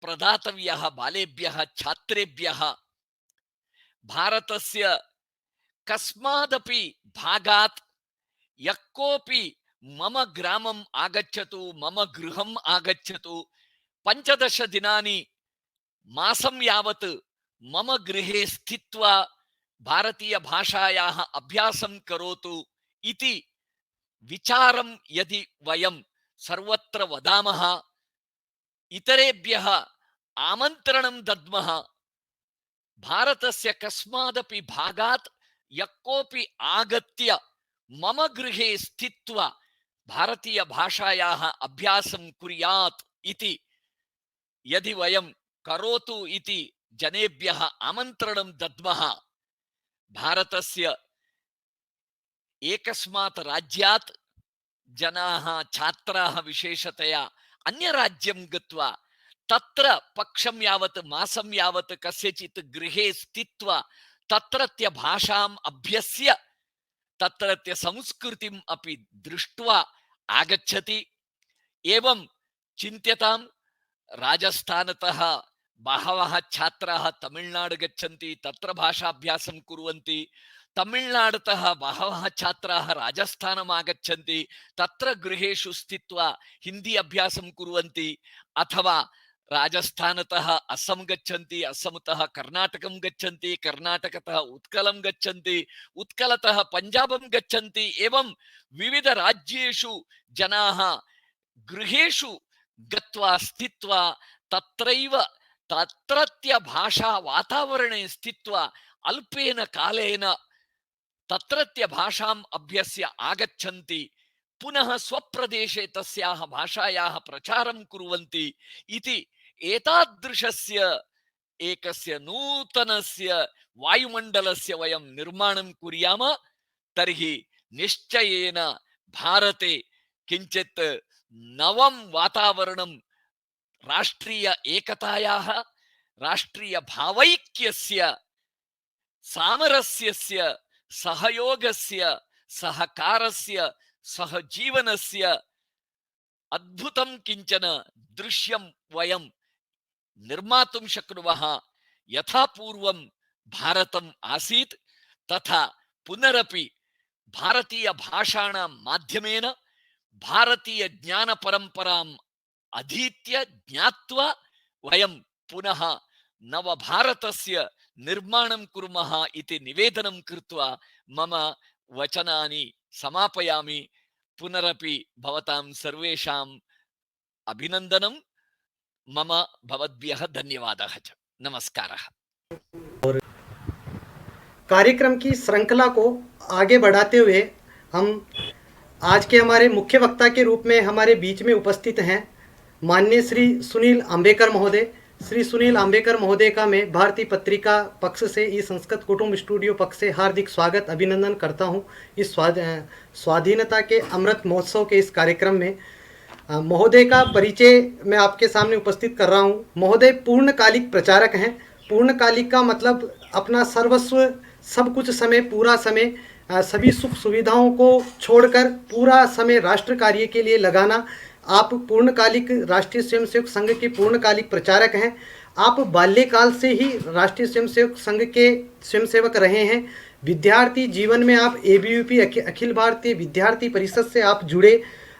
प्रदातव्यः बालेभ्यः, छात्रेभ्यः। भारतस्य कस्मादपि भागात् यः कोऽपि मम ग्रामम् आगच्छतु, मम गृहम् आगच्छतु, 15 दिनानि मासं यावत् मम गृहे स्थित्वा भारतीय भाषायाः अभ्यासं करोतु इति विचारं यदि वयं सर्वत्र वदामः, इतरेभ्यः आमन्त्रणं दद्मः, भारतस्य कस्मादपि भागात् यः कोऽपि आगत्य मम गृहे स्थित्वा भारतीय भाषायाः अभ्यासं कुर्यात् इति यदि वयं करोतु इति जनेभ्यः आमन्त्रणं दद्मः, भारतस्य एकस्मात् राज्यात् जनाः, छात्राः विशेषतया अन्यराज्यं गत्वा तत्र पक्षं यावत्, मासं यावत् कस्यचित् गृहे स्थित्वा तत्रत्य भाषाम् अभ्यस्य तत्रत्य संस्कृतिम् अपि दृष्ट्वा आगच्छति। एवं चिन्त्यतां, राजस्थानतः बहवः छात्राः तमिळ्नाडु गच्छन्ति, तत्र भाषाभ्यासं कुर्वन्ति। तमिळ्नाडुतः बहवः छात्राः राजस्थानम् आगच्छन्ति, तत्र गृहेषु स्थित्वा हिन्दी अभ्यासं कुर्वन्ति। अथवा राजस्थानतः अस्सं गच्छन्ति, अस्समतः कर्णाटकं गच्छन्ति, कर्णाटकतः उत्कलं गच्छन्ति, उत्कलतः पञ्जाबं गच्छन्ति। एवं विविध राज्येषु जनाः गृहेषु गत्वा स्थित्वा तत्रैव तत्रत्य भाषा वातावरणे स्थित्वा अल्पेन कालेन तत्रत्य भाषाम् अभ्यस्य आगच्छन्ति, पुनः स्वप्रदेशे तस्याः भाषायाः प्रचारं कुर्वन्ति इति एतादृशस्य एकस्य नूतनस्य वायुमण्डलस्य वयं निर्माणं कुर्याम, तर्हि निश्चयेन भारते किञ्चित् नवं वातावरणं राष्ट्रीय एकतायाः, राष्ट्रीय भावैक्यस्य, सामरस्यस्य, सहयोगस्य, सहकारस्य, सहजीवनस्य अद्भुतं किञ्चन दृश्यं वयं निर्मातुं शक्नुमः। यथा पूर्वं भारतम् आसीत् तथा पुनरपि भारतीय भाषाणां माध्यमेन भारतीय ज्ञानपरम्पराम् अधीत्य ज्ञात्वा वयं पुनः नवभारतस्य निर्माणं कुर्मः इति निवेदनं कृत्वा मम वचनानि समापयामि। पुनरपि भवतां सर्वेषाम् अभिनन्दनं, मम भवद्भ्यः धन्यवादः च। नमस्कारः। कार्यक्रम की श्रृंखला को आगे बढ़ाते हुए हम आज के हमारे मुख्य वक्ता के रूप में हमारे बीच में उपस्थित हैं माननीय श्री सुनील आम्बेकर महोदय, श्री सुनील आंबेकर महोदय का मैं भारतीय पत्रिका पक्ष से, ई संस्कृत कुटुंब स्टूडियो पक्ष से हार्दिक स्वागत अभिनंदन करता हूं इस स्वाधीनता के अमृत महोत्सव के इस कार्यक्रम में। महोदय का परिचय मैं आपके सामने उपस्थित कर रहा हूं। महोदय पूर्णकालिक प्रचारक हैं। पूर्णकालिक का मतलब अपना सर्वस्व, सब कुछ समय, पूरा समय, सभी सुख सुविधाओं को छोड़कर पूरा समय राष्ट्र कार्य के लिए लगाना। आप पूर्णकालिक राष्ट्रीय स्वयंसेवक संघ के पूर्णकालिक प्रचारक हैं। आप बाल्यकाल से ही राष्ट्रीय स्वयंसेवक संघ के स्वयंसेवक रहे हैं। विद्यार्थी जीवन में आप ABVP अखिल भारतीय विद्यार्थी परिषद से आप जुड़े।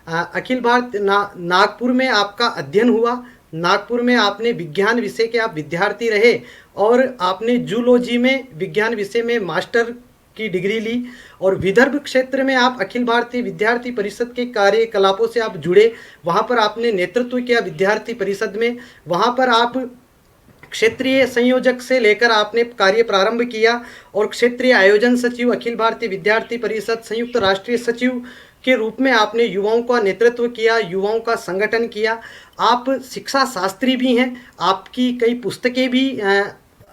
अखिल भारत नागपुर में आपका अध्ययन हुआ। नागपुर में आपने विज्ञान विषय के आप विद्यार्थी रहे और आपने जूलॉजी में विज्ञान विषय में मास्टर की डिग्री ली। और विदर्भ क्षेत्र में आप अखिल भारतीय विद्यार्थी परिषद के कार्यकलापों से आप जुड़े। वहाँ पर आपने नेतृत्व किया विद्यार्थी परिषद में। वहाँ पर आप क्षेत्रीय संयोजक से लेकर आपने कार्य प्रारंभ किया और क्षेत्रीय आयोजन सचिव, अखिल भारतीय विद्यार्थी परिषद संयुक्त राष्ट्रीय सचिव के रूप में आपने युवाओं का नेतृत्व किया, युवाओं का संगठन किया। आप शिक्षा शास्त्री भी हैं। आपकी कई पुस्तकें भी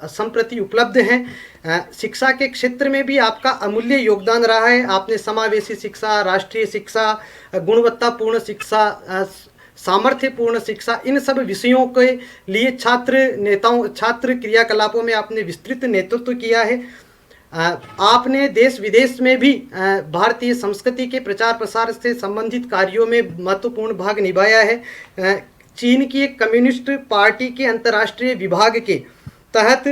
संप्रति उपलब्ध हैं। शिक्षा के क्षेत्र में भी आपका अमूल्य योगदान रहा है। आपने समावेशी शिक्षा, राष्ट्रीय शिक्षा, गुणवत्तापूर्ण शिक्षा, सामर्थ्यपूर्ण शिक्षा, इन सब विषयों के लिए छात्र क्रियाकलापों में आपने विस्तृत नेतृत्व किया है। आपने देश विदेश में भी भारतीय संस्कृति के प्रचार प्रसार से संबंधित कार्यों में महत्वपूर्ण भाग निभाया है। चीन की एक कम्युनिस्ट पार्टी के अंतर्राष्ट्रीय विभाग के तहत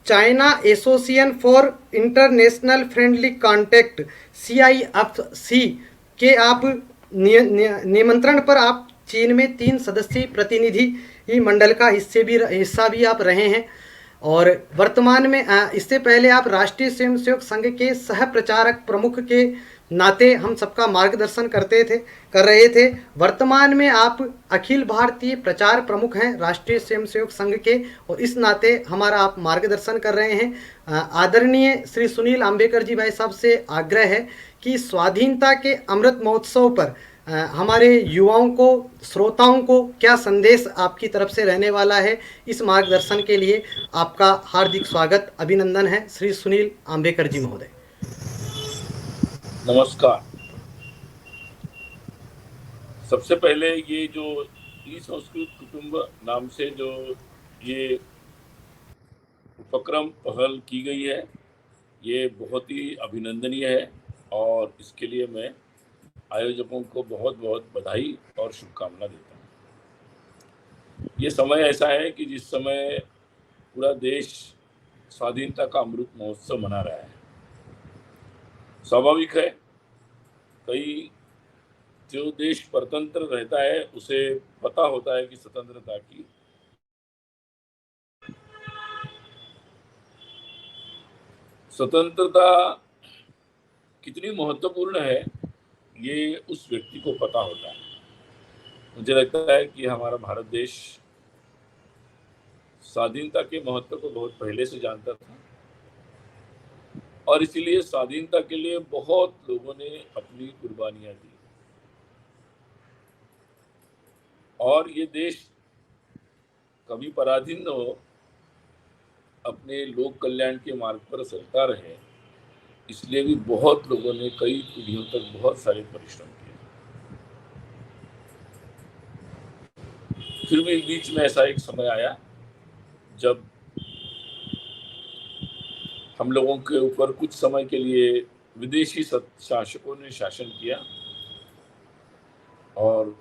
China association for international friendly contact CIFC के आप निमंत्रण पर आप चीन में 3 सदस्यीय प्रतिनिधि मंडल का हिस्सा भी आप रहे हैं। और वर्तमान में इससे पहले आप राष्ट्रीय स्वयंसेवक संघ के सह प्रचारक प्रमुख के नाते हम सबका मार्गदर्शन कर रहे थे। वर्तमान में आप अखिल भारतीय प्रचार प्रमुख हैं राष्ट्रीय स्वयंसेवक संघ के और इस नाते हमारा आप मार्गदर्शन कर रहे हैं। आदरणीय श्री सुनील आंबेकर जी भाई साहब से आग्रह है कि स्वाधीनता के अमृत महोत्सव पर हमारे युवाओं को, श्रोताओं को क्या संदेश आपकी तरफ से रहने वाला है, इस मार्गदर्शन के लिए आपका हार्दिक स्वागत अभिनंदन है श्री सुनील आंबेकर जी महोदय। नमस्कार। सबसे पहले ये जो ई संस्कृत कुटुंब नाम से जो ये उपक्रम पहल की गई है, ये बहुत ही अभिनंदनीय है और इसके लिए मैं आयोजकों को बहुत बहुत बधाई और शुभकामना देता हूँ। ये समय ऐसा है कि जिस समय पूरा देश स्वाधीनता का अमृत महोत्सव मना रहा है। स्वाभाविक है, कई जो देश परतंत्र रहता है उसे पता होता है कि स्वतंत्रता की स्वतंत्रता कितनी महत्वपूर्ण है, ये उस व्यक्ति को पता होता है। मुझे लगता है कि हमारा भारत देश स्वाधीनता के महत्व को बहुत पहले से जानता था और इसीलिए स्वाधीनता के लिए बहुत लोगों ने अपनी कुर्बानियां दी और ये देश कभी पराधीन न हो, अपने लोक कल्याण के मार्ग पर चलता रहे, इसलिए भी बहुत लोगों ने कई पीढ़ियों तक बहुत सारे परिश्रम किए। फिर भी बीच में ऐसा एक समय आया जब हम लोगों के ऊपर कुछ समय के लिए विदेशी शासकों ने शासन किया और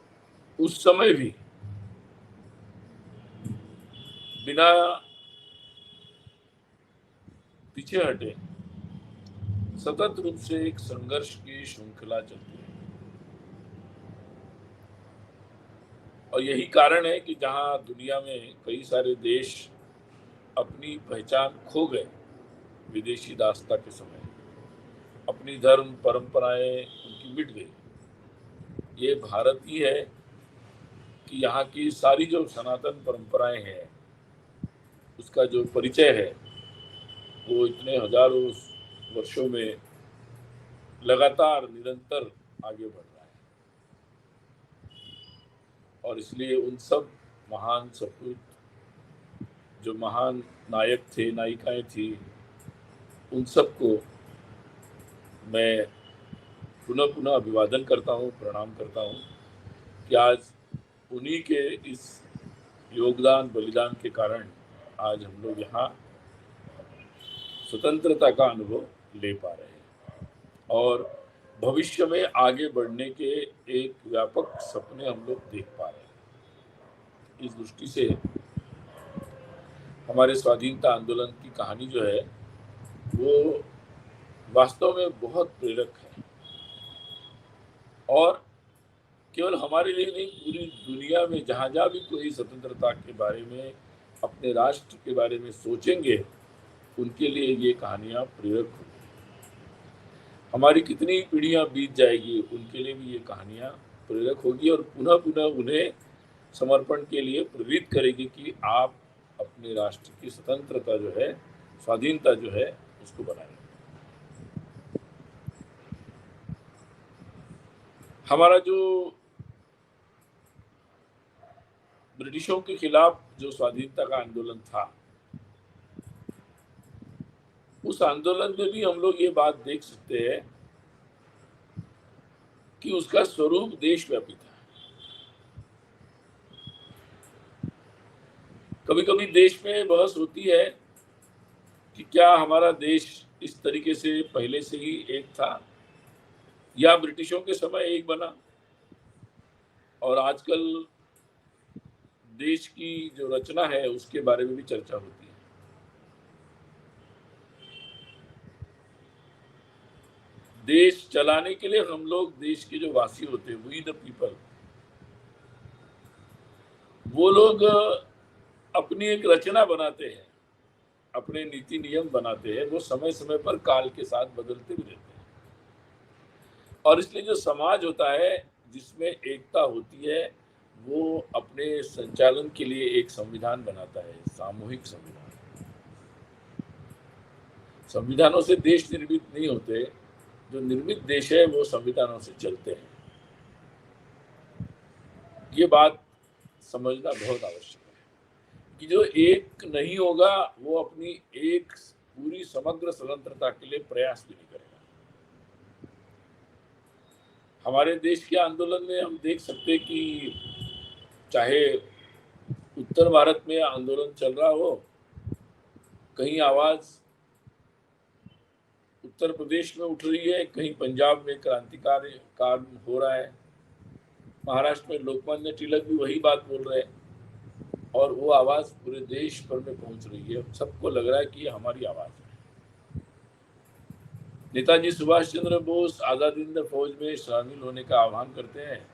उस समय भी बिना पीछे हटे सतत रूप से एक संघर्ष की श्रृंखला चलती है और यही कारण है कि जहां दुनिया में कई सारे देश अपनी पहचान खो गए विदेशी दासता के समय, अपनी धर्म परंपराएं उनकी मिट गई, ये भारत ही है कि यहाँ की सारी जो सनातन परंपराएं हैं उसका जो परिचय है वो इतने हजारों वर्षों में लगातार निरंतर आगे बढ़ रहा है और इसलिए उन सब महान सपूत जो महान नायक थे, नायिकाएं थी, उन सबको मैं पुनः पुनः अभिवादन करता हूँ, प्रणाम करता हूँ कि आज उन्हीं के इस योगदान बलिदान के कारण आज हम लोग यहाँ स्वतंत्रता का अनुभव ले पा रहे हैं और भविष्य में आगे बढ़ने के एक व्यापक सपने हम लोग देख पा रहे हैं। इस दृष्टि से हमारे स्वाधीनता आंदोलन की कहानी जो है वो वास्तव में बहुत प्रेरक है और केवल हमारे लिए नहीं, पूरी दुनिया में जहाँ जहाँ भी कोई स्वतंत्रता के बारे में, अपने राष्ट्र के बारे में सोचेंगे, उनके लिए ये कहानियाँ प्रेरक होंगी। हमारी कितनी पीढ़ियाँ बीत जाएगी, उनके लिए भी ये कहानियाँ प्रेरक होगी और पुनः पुनः उन्हें समर्पण के लिए प्रेरित करेगी कि आप अपने राष्ट्र की स्वतंत्रता जो है, स्वाधीनता जो है, उसको बनाएं। हमारा जो ब्रिटिशों के खिलाफ जो स्वाधीनता का आंदोलन था, उस आंदोलन में भी हम लोग ये बात देख सकते हैं कि उसका स्वरूप देशव्यापी था। कभी कभी देश में बहस होती है कि क्या हमारा देश इस तरीके से पहले से ही एक था या ब्रिटिशों के समय एक बना, और आजकल देश की जो रचना है उसके बारे में भी चर्चा होती है। देश चलाने के लिए हम लोग, देश के जो वासी होते हैं, वी द पीपल, वो लोग अपनी एक रचना बनाते हैं, अपने नीति नियम बनाते हैं, वो समय समय पर काल के साथ बदलते भी रहते हैं। और इसलिए जो समाज होता है जिसमें एकता होती है, वो अपने संचालन के लिए एक संविधान बनाता है, सामूहिक संविधान। संविधानों से देश निर्मित नहीं होते, जो निर्मित देश है वो संविधानों से चलते हैं। ये बात समझना बहुत आवश्यक है कि जो एक नहीं होगा वो अपनी एक पूरी समग्र स्वतंत्रता के लिए प्रयास भी नहीं करेगा। हमारे देश के आंदोलन में हम देख सकते कि चाहे उत्तर भारत में आंदोलन चल रहा हो, कहीं आवाज उत्तर प्रदेश में उठ रही है, कहीं पंजाब में क्रांतिकारी कार्य हो रहा है, महाराष्ट्र में लोकमान्य तिलक भी वही बात बोल रहे हैं और वो आवाज पूरे देश भर में पहुंच रही है। सबको लग रहा है कि ये हमारी आवाज है। नेताजी सुभाष चंद्र बोस आजाद हिंद फौज में शामिल होने का आह्वान करते हैं।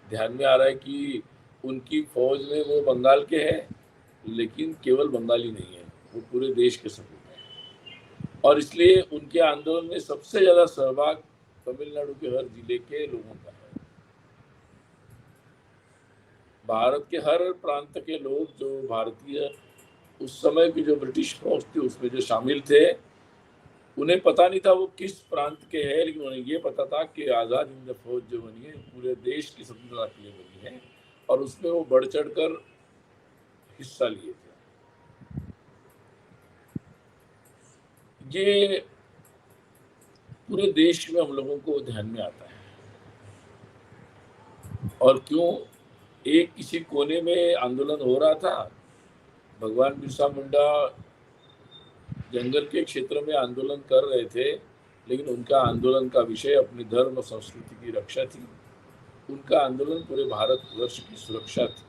ध्यान में आ रहा है कि उनकी फौज में वो बंगाल के हैं, लेकिन केवल बंगाली नहीं है, वो पूरे देश के सपूत हैं और इसलिए उनके आंदोलन में सबसे ज्यादा सहभाग तमिलनाडु के हर जिले के लोगों का है। भारत के हर प्रांत के लोग, जो भारतीय उस समय की जो ब्रिटिश फौज थी उसमें जो शामिल थे, उन्हें पता नहीं था वो किस प्रांत के हैं, लेकिन उन्हें ये पता था कि आजाद हिंद फौज जो बनी है पूरे देश की स्वतंत्रता के लिए बनी है और उसमें वो बढ़ चढ़कर हिस्सा लिए थे। ये पूरे देश में हम लोगों को ध्यान में आता है और क्यों एक किसी कोने में आंदोलन हो रहा था, भगवान बिरसा मुंडा जंगल के क्षेत्र में आंदोलन कर रहे थे, लेकिन उनका आंदोलन का विषय अपनी धर्म और संस्कृति की रक्षा थी। उनका आंदोलन पूरे भारतवर्ष की सुरक्षा थी।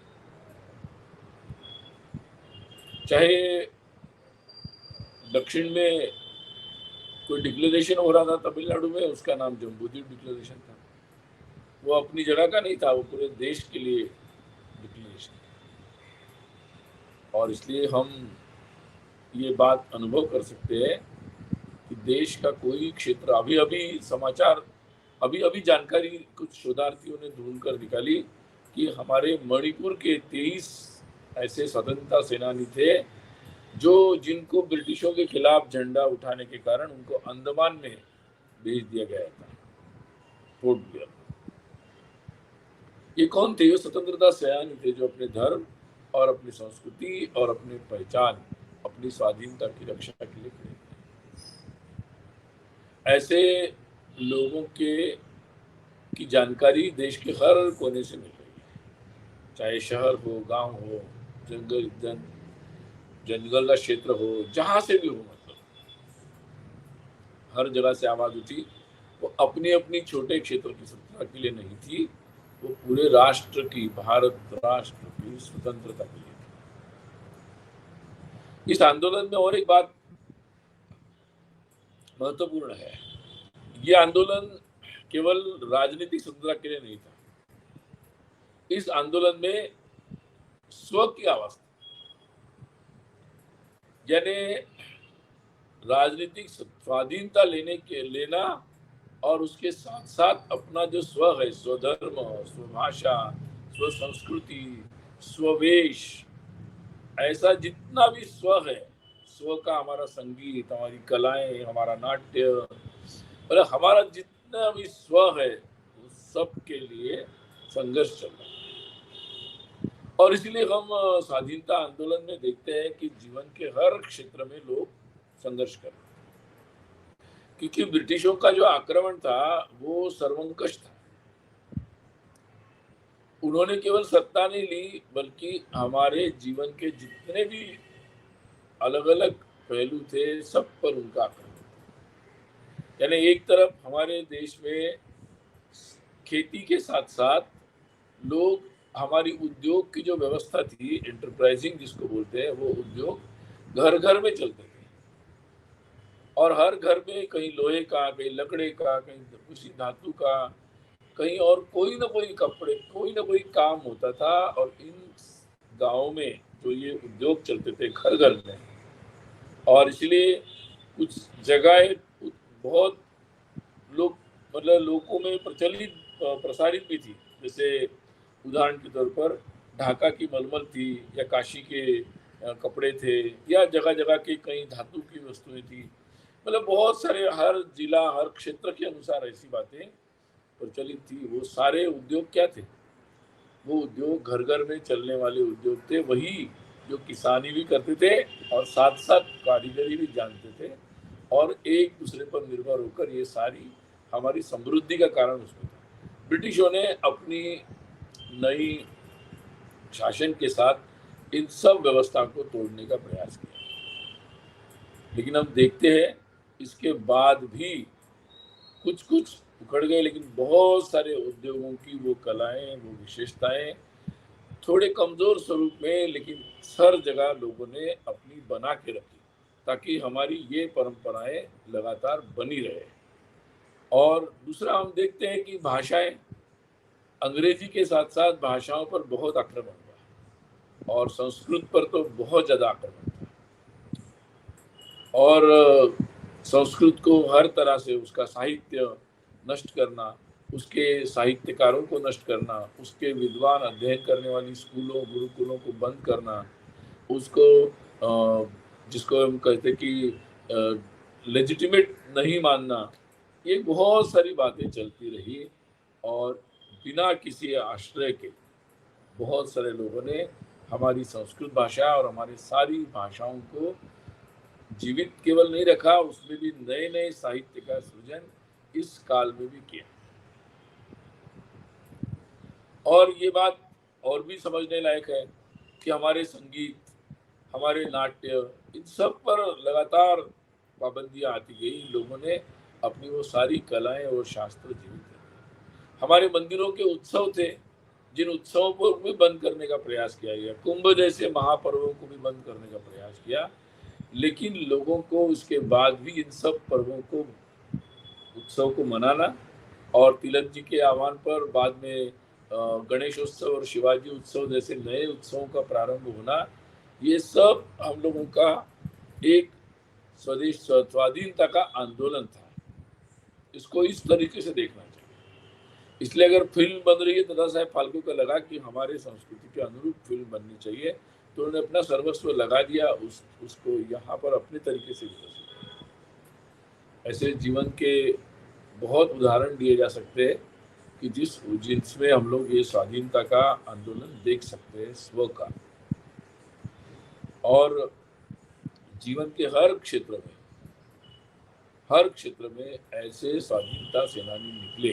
चाहे दक्षिण में कोई डिक्लेरेशन हो रहा था तमिलनाडु में, उसका नाम जम्बूद्वीप डिक्लेरेशन था, वो अपनी जगह का नहीं था, वो पूरे देश के लिए डिक्लेरेशन था। और इसलिए हम ये बात अनुभव कर सकते हैं कि देश का कोई क्षेत्र, अभी अभी जानकारी कुछ शोधार्थियों ने ढूंढ कर निकाली कि हमारे मणिपुर के 23 ऐसे स्वतंत्रता सेनानी थे जिनको ब्रिटिशों के खिलाफ झंडा उठाने के कारण उनको अंडमान में भेज दिया गया था, पोर्ट ब्लेयर। ये कौन थे? ये स्वतंत्रता सेनानी थे जो अपने धर्म और अपनी संस्कृति और अपनी पहचान, अपनी स्वाधीनता की रक्षा के लिए खड़े हैं। ऐसे लोगों की जानकारी देश के हर कोने से मिल रही है, चाहे शहर हो, गांव हो, जंगल का क्षेत्र हो, जहां से भी हो, मतलब हर जगह से आवाज उठी। वो अपनी अपनी छोटे क्षेत्र की सत्ता के लिए नहीं थी, वो पूरे राष्ट्र की, भारत राष्ट्र की स्वतंत्रता के लिए थी। इस आंदोलन में और एक बात महत्वपूर्ण है, ये आंदोलन केवल राजनीतिक स्वतंत्रता के लिए नहीं था। इस आंदोलन में स्व की आवाज थी, यानी राजनीतिक स्वाधीनता लेना और उसके साथ साथ अपना जो स्व है, स्वधर्म, स्वभाषा, स्व संस्कृति, स्ववेश, ऐसा जितना भी स्व है, स्व का हमारा संगीत, हमारी कलाएं, हमारा नाट्य, मतलब हमारा जितना भी स्व है, उस सब के लिए संघर्ष चल रहा है। और इसलिए हम स्वाधीनता आंदोलन में देखते हैं कि जीवन के हर क्षेत्र में लोग संघर्ष कर रहे हैं, क्योंकि ब्रिटिशों का जो आक्रमण था वो सर्वंकष था। उन्होंने केवल सत्ता नहीं ली, बल्कि हमारे जीवन के जितने भी अलग अलग पहलू थे, सब पर उनका आक्रमण था। यानी एक तरफ हमारे देश में खेती के साथ साथ लोग, हमारी उद्योग की जो व्यवस्था थी, एंटरप्राइजिंग जिसको बोलते हैं, वो उद्योग घर घर में चलते थे, और हर घर में कहीं लोहे का, कहीं लकड़े का, कहीं किसी धातु का, कहीं और कोई ना कोई कपड़े, कोई ना कोई काम होता था। और इन गांवों में जो ये उद्योग चलते थे घर घर में, और इसलिए कुछ जगह बहुत लोग, मतलब लोगों में प्रचलित प्रसारित भी थी, जैसे उदाहरण के तौर पर ढाका की मलमल थी, या काशी के कपड़े थे, या जगह जगह की कई धातु की वस्तुएं थी। मतलब बहुत सारे, हर जिला, हर क्षेत्र के अनुसार ऐसी बातें प्रचलित थी। वो सारे उद्योग क्या थे? वो उद्योग घर घर में चलने वाले उद्योग थे, वही जो किसानी भी करते थे और साथ साथ कारीगरी भी जानते थे, और एक दूसरे पर निर्भर होकर ये सारी हमारी समृद्धि का कारण उसमें था। ब्रिटिशों ने अपनी नई शासन के साथ इन सब व्यवस्था को तोड़ने का प्रयास किया, लेकिन हम देखते हैं इसके बाद भी कुछ कुछ उखड़ गए, लेकिन बहुत सारे उद्योगों की वो कलाएं, वो विशेषताएं थोड़े कमजोर स्वरूप में, लेकिन हर जगह लोगों ने अपनी बना के रखी, ताकि हमारी ये परंपराएं लगातार बनी रहे। और दूसरा हम देखते हैं कि भाषाएं, अंग्रेजी के साथ साथ भाषाओं पर बहुत आक्रमण हुआ, और संस्कृत पर तो बहुत ज्यादा आक्रमण था, और संस्कृत को हर तरह से उसका साहित्य नष्ट करना, उसके साहित्यकारों को नष्ट करना, उसके विद्वान अध्ययन करने वाली स्कूलों, गुरुकुलों को बंद करना, उसको जिसको हम कहते कि लेजिटिमेट नहीं मानना, ये बहुत सारी बातें चलती रही, और बिना किसी आश्रय के बहुत सारे लोगों ने हमारी संस्कृत भाषा और हमारी सारी भाषाओं को जीवित केवल नहीं रखा, उसमें भी नए नए साहित्य का सृजन इस काल में भी किया। और ये बात और भी समझने लायक है कि हमारे संगीत, हमारे नाट्य, इन सब पर लगातार पाबंदियां आती गई। लोगों ने अपनी वो सारी कलाएं और शास्त्र जीवित रखे। हमारे मंदिरों के उत्सव थे, जिन उत्सवों को भी बंद करने का प्रयास किया गया, कुंभ जैसे महापर्वों को भी बंद करने का प्रयास किया, लेकिन लोगों को उसके बाद भी इन सब पर्वों को, उत्सव को मनाना, और तिलक जी के आह्वान पर बाद में गणेशोत्सव और शिवाजी उत्सव जैसे नए उत्सवों का प्रारंभ होना, ये सब हम लोगों का एक स्वदेश स्वाधीनता का आंदोलन था। इसको इस तरीके से देखना चाहिए। इसलिए अगर फिल्म बन रही है, दादा साहेब फाल्के को लगा कि हमारे संस्कृति के अनुरूप फिल्म बननी चाहिए, तो उन्होंने अपना सर्वस्व लगा दिया, उसको यहाँ पर अपने तरीके से विकसित किया। ऐसे जीवन के बहुत उदाहरण दिए जा सकते हैं कि जिसमें हम लोग ये स्वाधीनता का आंदोलन देख सकते हैं, स्व का। और जीवन के हर क्षेत्र में ऐसे स्वाधीनता सेनानी निकले।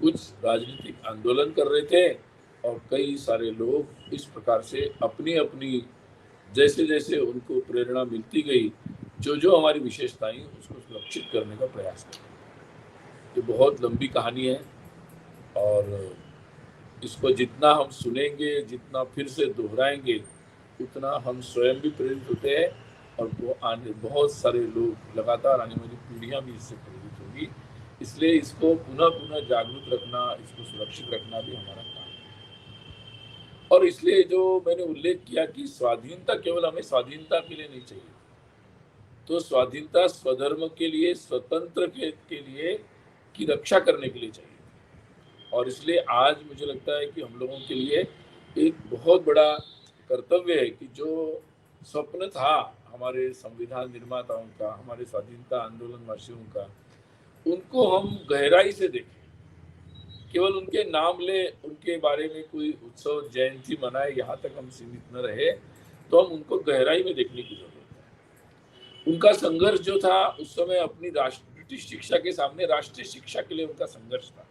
कुछ राजनीतिक आंदोलन कर रहे थे और कई सारे लोग इस प्रकार से अपनी अपनी जैसे जैसे उनको प्रेरणा मिलती गई, जो हमारी विशेषताएं उसको सुरक्षित करने का प्रयास किया। ये बहुत लंबी कहानी है और इसको जितना हम सुनेंगे, जितना फिर से दोहराएंगे, उतना हम स्वयं भी प्रेरित होते हैं और वो आने बहुत सारे लोग, लगातार आने वाली पीढ़ियां भी इससे प्रेरित होगी। इसलिए इसको पुनः जागरूक रखना, इसको सुरक्षित रखना भी हमारा काम है। और इसलिए जो मैंने उल्लेख किया कि स्वाधीनता केवल हमें स्वाधीनता के लिए नहीं चाहिए, तो स्वाधीनता स्वधर्म के लिए, स्वतंत्र के लिए की रक्षा करने के लिए चाहिए। और इसलिए आज मुझे लगता है कि हम लोगों के लिए एक बहुत बड़ा कर्तव्य है कि जो स्वप्न था हमारे संविधान निर्माताओं का, हमारे स्वाधीनता आंदोलन वासियों का, उनको हम गहराई से देखें। केवल उनके नाम ले, उनके बारे में कोई उत्सव जयंती मनाए, यहाँ तक हम सीमित न रहे, तो हम उनको गहराई में देखने की जरूरत है। उनका संघर्ष जो था उस समय अपनी ब्रिटिश शिक्षा के सामने राष्ट्रीय शिक्षा के लिए उनका संघर्ष था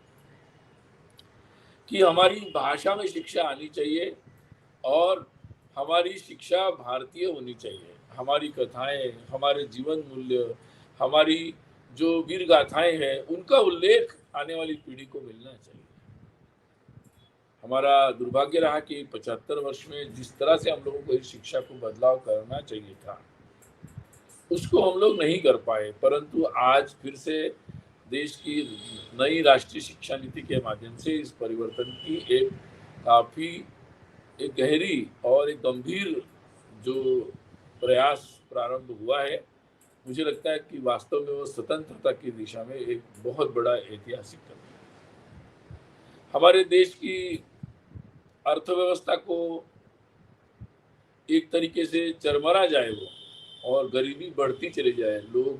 कि हमारी भाषा में शिक्षा आनी चाहिए और हमारी शिक्षा भारतीय होनी चाहिए। हमारी कथाएं, हमारे जीवन मूल्य, हमारी जो वीर गाथाएं हैं, उनका उल्लेख आने वाली पीढ़ी को मिलना चाहिए। हमारा दुर्भाग्य रहा कि 75 वर्ष में जिस तरह से हम लोगों को इस शिक्षा को बदलाव करना चाहिए था, उसको हम लोग नहीं कर पाए। परंतु आज फिर से देश की नई राष्ट्रीय शिक्षा नीति के माध्यम से इस परिवर्तन की एक काफी एक गहरी और एक गंभीर जो प्रयास प्रारंभ हुआ है, मुझे लगता है कि वास्तव में वो स्वतंत्रता की दिशा में एक बहुत बड़ा ऐतिहासिक कदम है। हमारे देश की अर्थव्यवस्था को एक तरीके से चरमरा जाए वो, और गरीबी बढ़ती चली जाए, लोग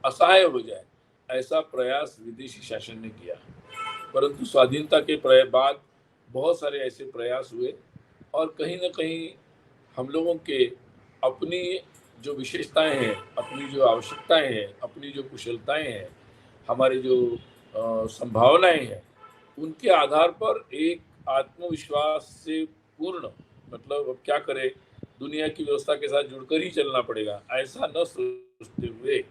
असहाय हो जाए, ऐसा प्रयास विदेशी शासन ने किया। परंतु स्वाधीनता के बाद बहुत सारे ऐसे प्रयास हुए और कहीं ना कहीं हम लोगों के अपनी जो विशेषताएं हैं, अपनी जो आवश्यकताएं हैं, अपनी जो कुशलताएं हैं, हमारे जो संभावनाएं हैं, उनके आधार पर एक आत्मविश्वास से पूर्ण, मतलब अब क्या करें, दुनिया की व्यवस्था के साथ जुड़कर ही चलना पड़ेगा, ऐसा न सोचते हुए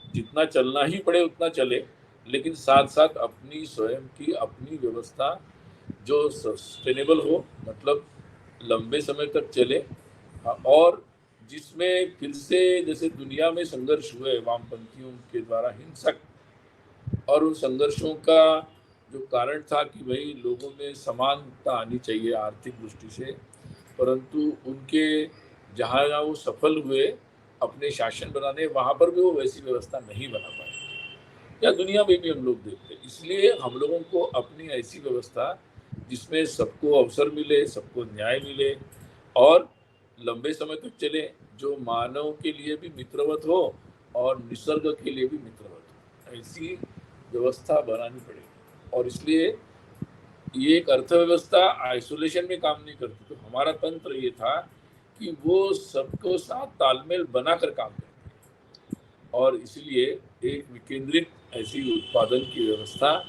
जितना चलना ही पड़े उतना चले, लेकिन साथ साथ अपनी स्वयं की अपनी व्यवस्था जो सस्टेनेबल हो, मतलब लंबे समय तक चले, और जिसमें फिर से जैसे दुनिया में संघर्ष हुए वामपंथियों के द्वारा हिंसक, और उन संघर्षों का जो कारण था कि भाई लोगों में समानता आनी चाहिए आर्थिक दृष्टि से, परंतु उनके जहाँ वो सफल हुए अपने शासन बनाने, वहाँ पर भी वो वैसी व्यवस्था नहीं बना पाए, या दुनिया में भी हम लोग देखते हैं। इसलिए हम लोगों को अपनी ऐसी व्यवस्था जिसमें सबको अवसर मिले, सबको न्याय मिले और लंबे समय तक चले, जो मानव के लिए भी मित्रवत हो और निसर्ग के लिए भी मित्रवत हो, ऐसी व्यवस्था बनानी पड़ेगी। और इसलिए ये एक अर्थव्यवस्था आइसोलेशन में काम नहीं करती, तो हमारा तंत्र ये था कि वो सबको साथ तालमेल बनाकर काम करते हैं, और इसलिए एक विकेंद्रित ऐसी उत्पादन की व्यवस्था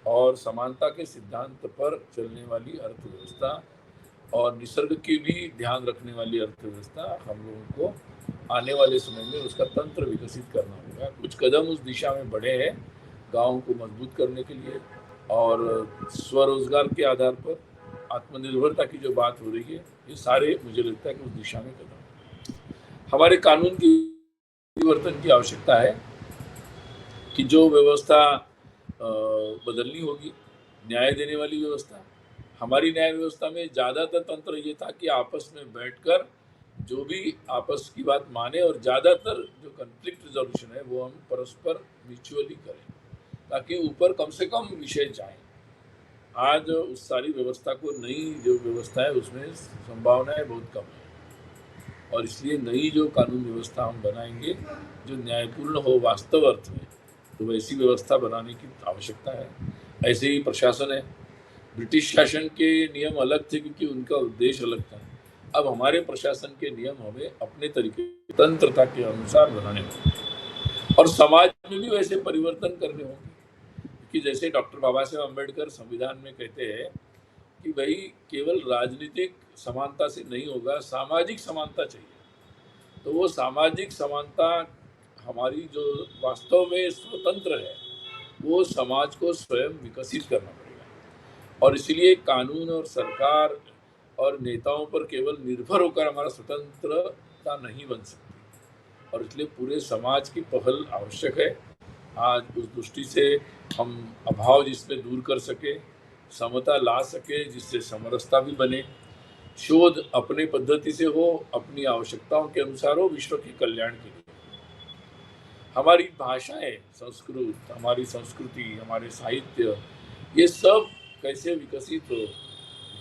और समानता के सिद्धांत पर चलने वाली अर्थव्यवस्था और निसर्ग की भी ध्यान रखने वाली अर्थव्यवस्था हम लोगों को आने वाले समय में उसका तंत्र विकसित करना होगा। कुछ कदम उस दिशा में बढ़े हैं, गाँव को मजबूत करने के लिए और स्वरोजगार के आधार पर आत्मनिर्भरता की जो बात हो रही है, ये सारे मुझे लगता है कि उस दिशा में कदम। हमारे कानून की परिवर्तन की आवश्यकता है कि जो व्यवस्था बदलनी होगी, न्याय देने वाली व्यवस्था। हमारी न्याय व्यवस्था में ज़्यादातर तंत्र ये था कि आपस में बैठकर जो भी आपस की बात माने और ज़्यादातर जो कन्फ्लिक्ट रिजोल्यूशन है वो हम परस्पर म्यूचुअली करें, ताकि ऊपर कम से कम विषय जाए। आज उस सारी व्यवस्था को, नई जो व्यवस्था है उसमें संभावनाएं बहुत कम है, और इसलिए नई जो कानून व्यवस्था हम बनाएंगे जो न्यायपूर्ण हो वास्तव अर्थ में, तो वैसी व्यवस्था बनाने की आवश्यकता है। ऐसे ही प्रशासन है, ब्रिटिश शासन के नियम अलग थे क्योंकि उनका उद्देश्य अलग था, अब हमारे प्रशासन के नियम हमें अपने तरीके तंत्रता के अनुसार बनाने होंगे और समाज में भी वैसे परिवर्तन करने होंगे कि जैसे डॉक्टर बाबा साहेब अम्बेडकर संविधान में कहते हैं कि भाई केवल राजनीतिक समानता से नहीं होगा, सामाजिक समानता चाहिए। तो वो सामाजिक समानता हमारी जो वास्तव में स्वतंत्र है वो समाज को स्वयं विकसित करना पड़ेगा और इसलिए कानून और सरकार और नेताओं पर केवल निर्भर होकर हमारा स्वतंत्रता नहीं बन सकती और इसलिए पूरे समाज की पहल आवश्यक है। आज उस दृष्टि से हम अभाव जिसमें दूर कर सके, समता ला सके, जिससे समरसता भी बने, शोध अपनी पद्धति से हो, अपनी आवश्यकताओं के अनुसार हो, विश्व के कल्याण के लिए। हमारी भाषाएं, संस्कृत, हमारी संस्कृति, हमारे साहित्य, ये सब कैसे विकसित हो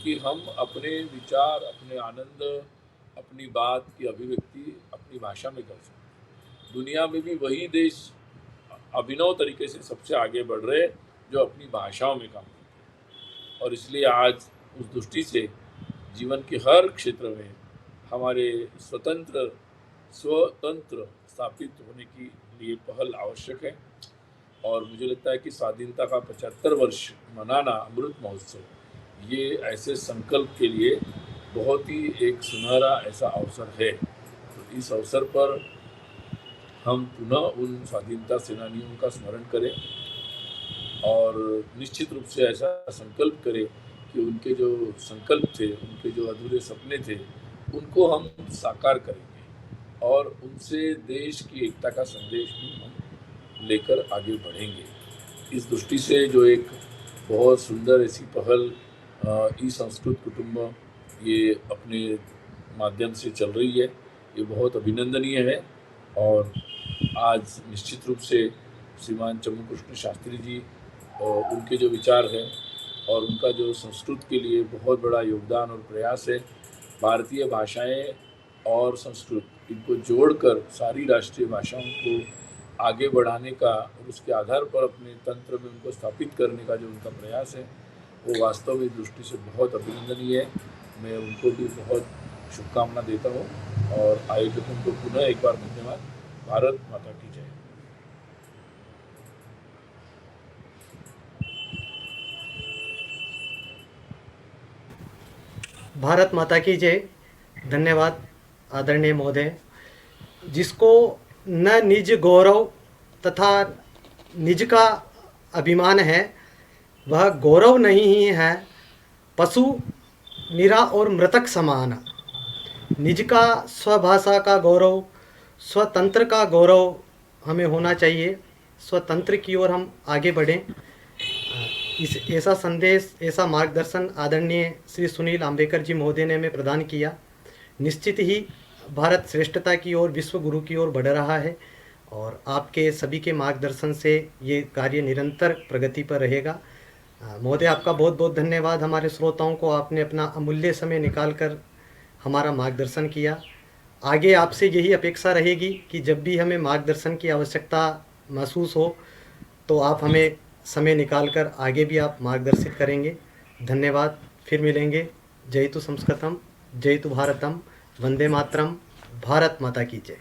कि हम अपने विचार, अपने आनंद, अपनी बात की अभिव्यक्ति अपनी भाषा में कर सकते। दुनिया में भी वही देश अभिनव तरीके से सबसे आगे बढ़ रहे जो अपनी भाषाओं में काम करते हैं और इसलिए आज उस दृष्टि से जीवन के हर क्षेत्र में हमारे स्वतंत्र स्थापित होने के लिए पहल आवश्यक है और मुझे लगता है कि स्वाधीनता का 75 वर्ष मनाना, अमृत महोत्सव, ये ऐसे संकल्प के लिए बहुत ही एक सुनहरा ऐसा अवसर है। तो इस अवसर पर हम पुनः उन स्वाधीनता सेनानियों का स्मरण करें और निश्चित रूप से ऐसा संकल्प करें कि उनके जो संकल्प थे, उनके जो अधूरे सपने थे, उनको हम साकार करेंगे और उनसे देश की एकता का संदेश भी हम लेकर आगे बढ़ेंगे। इस दृष्टि से जो एक बहुत सुंदर ऐसी पहल ई संस्कृत कुटुंब ये अपने माध्यम से चल रही है, ये बहुत अभिनंदनीय है और आज निश्चित रूप से श्रीमान चमू कृष्ण शास्त्री जी उनके जो विचार हैं और उनका जो संस्कृत के लिए बहुत बड़ा योगदान और प्रयास है, भारतीय भाषाएं और संस्कृत इनको जोड़कर सारी राष्ट्रीय भाषाओं को आगे बढ़ाने का और उसके आधार पर अपने तंत्र में उनको स्थापित करने का जो उनका प्रयास है वो वास्तव में दृष्टि से बहुत अभिनंदनीय है। मैं उनको भी बहुत शुभकामना देता हूँ और आयोजकों को पुनः एक बार धन्यवाद। भारत माता की जय। भारत माता की जय। धन्यवाद आदरणीय महोदय। जिसको न निज गौरव तथा निज का अभिमान है वह गौरव नहीं ही है, पशु निरा और मृतक समान। निज का स्वभाषा का गौरव, स्वतंत्र का गौरव हमें होना चाहिए। स्वतंत्र की ओर हम आगे बढ़ें। इस ऐसा संदेश, ऐसा मार्गदर्शन आदरणीय श्री सुनील आम्बेकर जी महोदय ने हमें प्रदान किया। निश्चित ही भारत श्रेष्ठता की ओर, विश्व गुरु की ओर बढ़ रहा है और आपके सभी के मार्गदर्शन से ये कार्य निरंतर प्रगति पर रहेगा। महोदय, आपका बहुत बहुत धन्यवाद। हमारे श्रोताओं को आपने अपना अमूल्य समय निकालकर हमारा मार्गदर्शन किया। आगे आपसे यही अपेक्षा रहेगी कि जब भी हमें मार्गदर्शन की आवश्यकता महसूस हो तो आप हमें समय निकालकर आगे भी आप मार्गदर्शित करेंगे। धन्यवाद। फिर मिलेंगे। जय तु संस्कृतम, जय तु भारतम, वंदे मातरम। भारत माता की जय।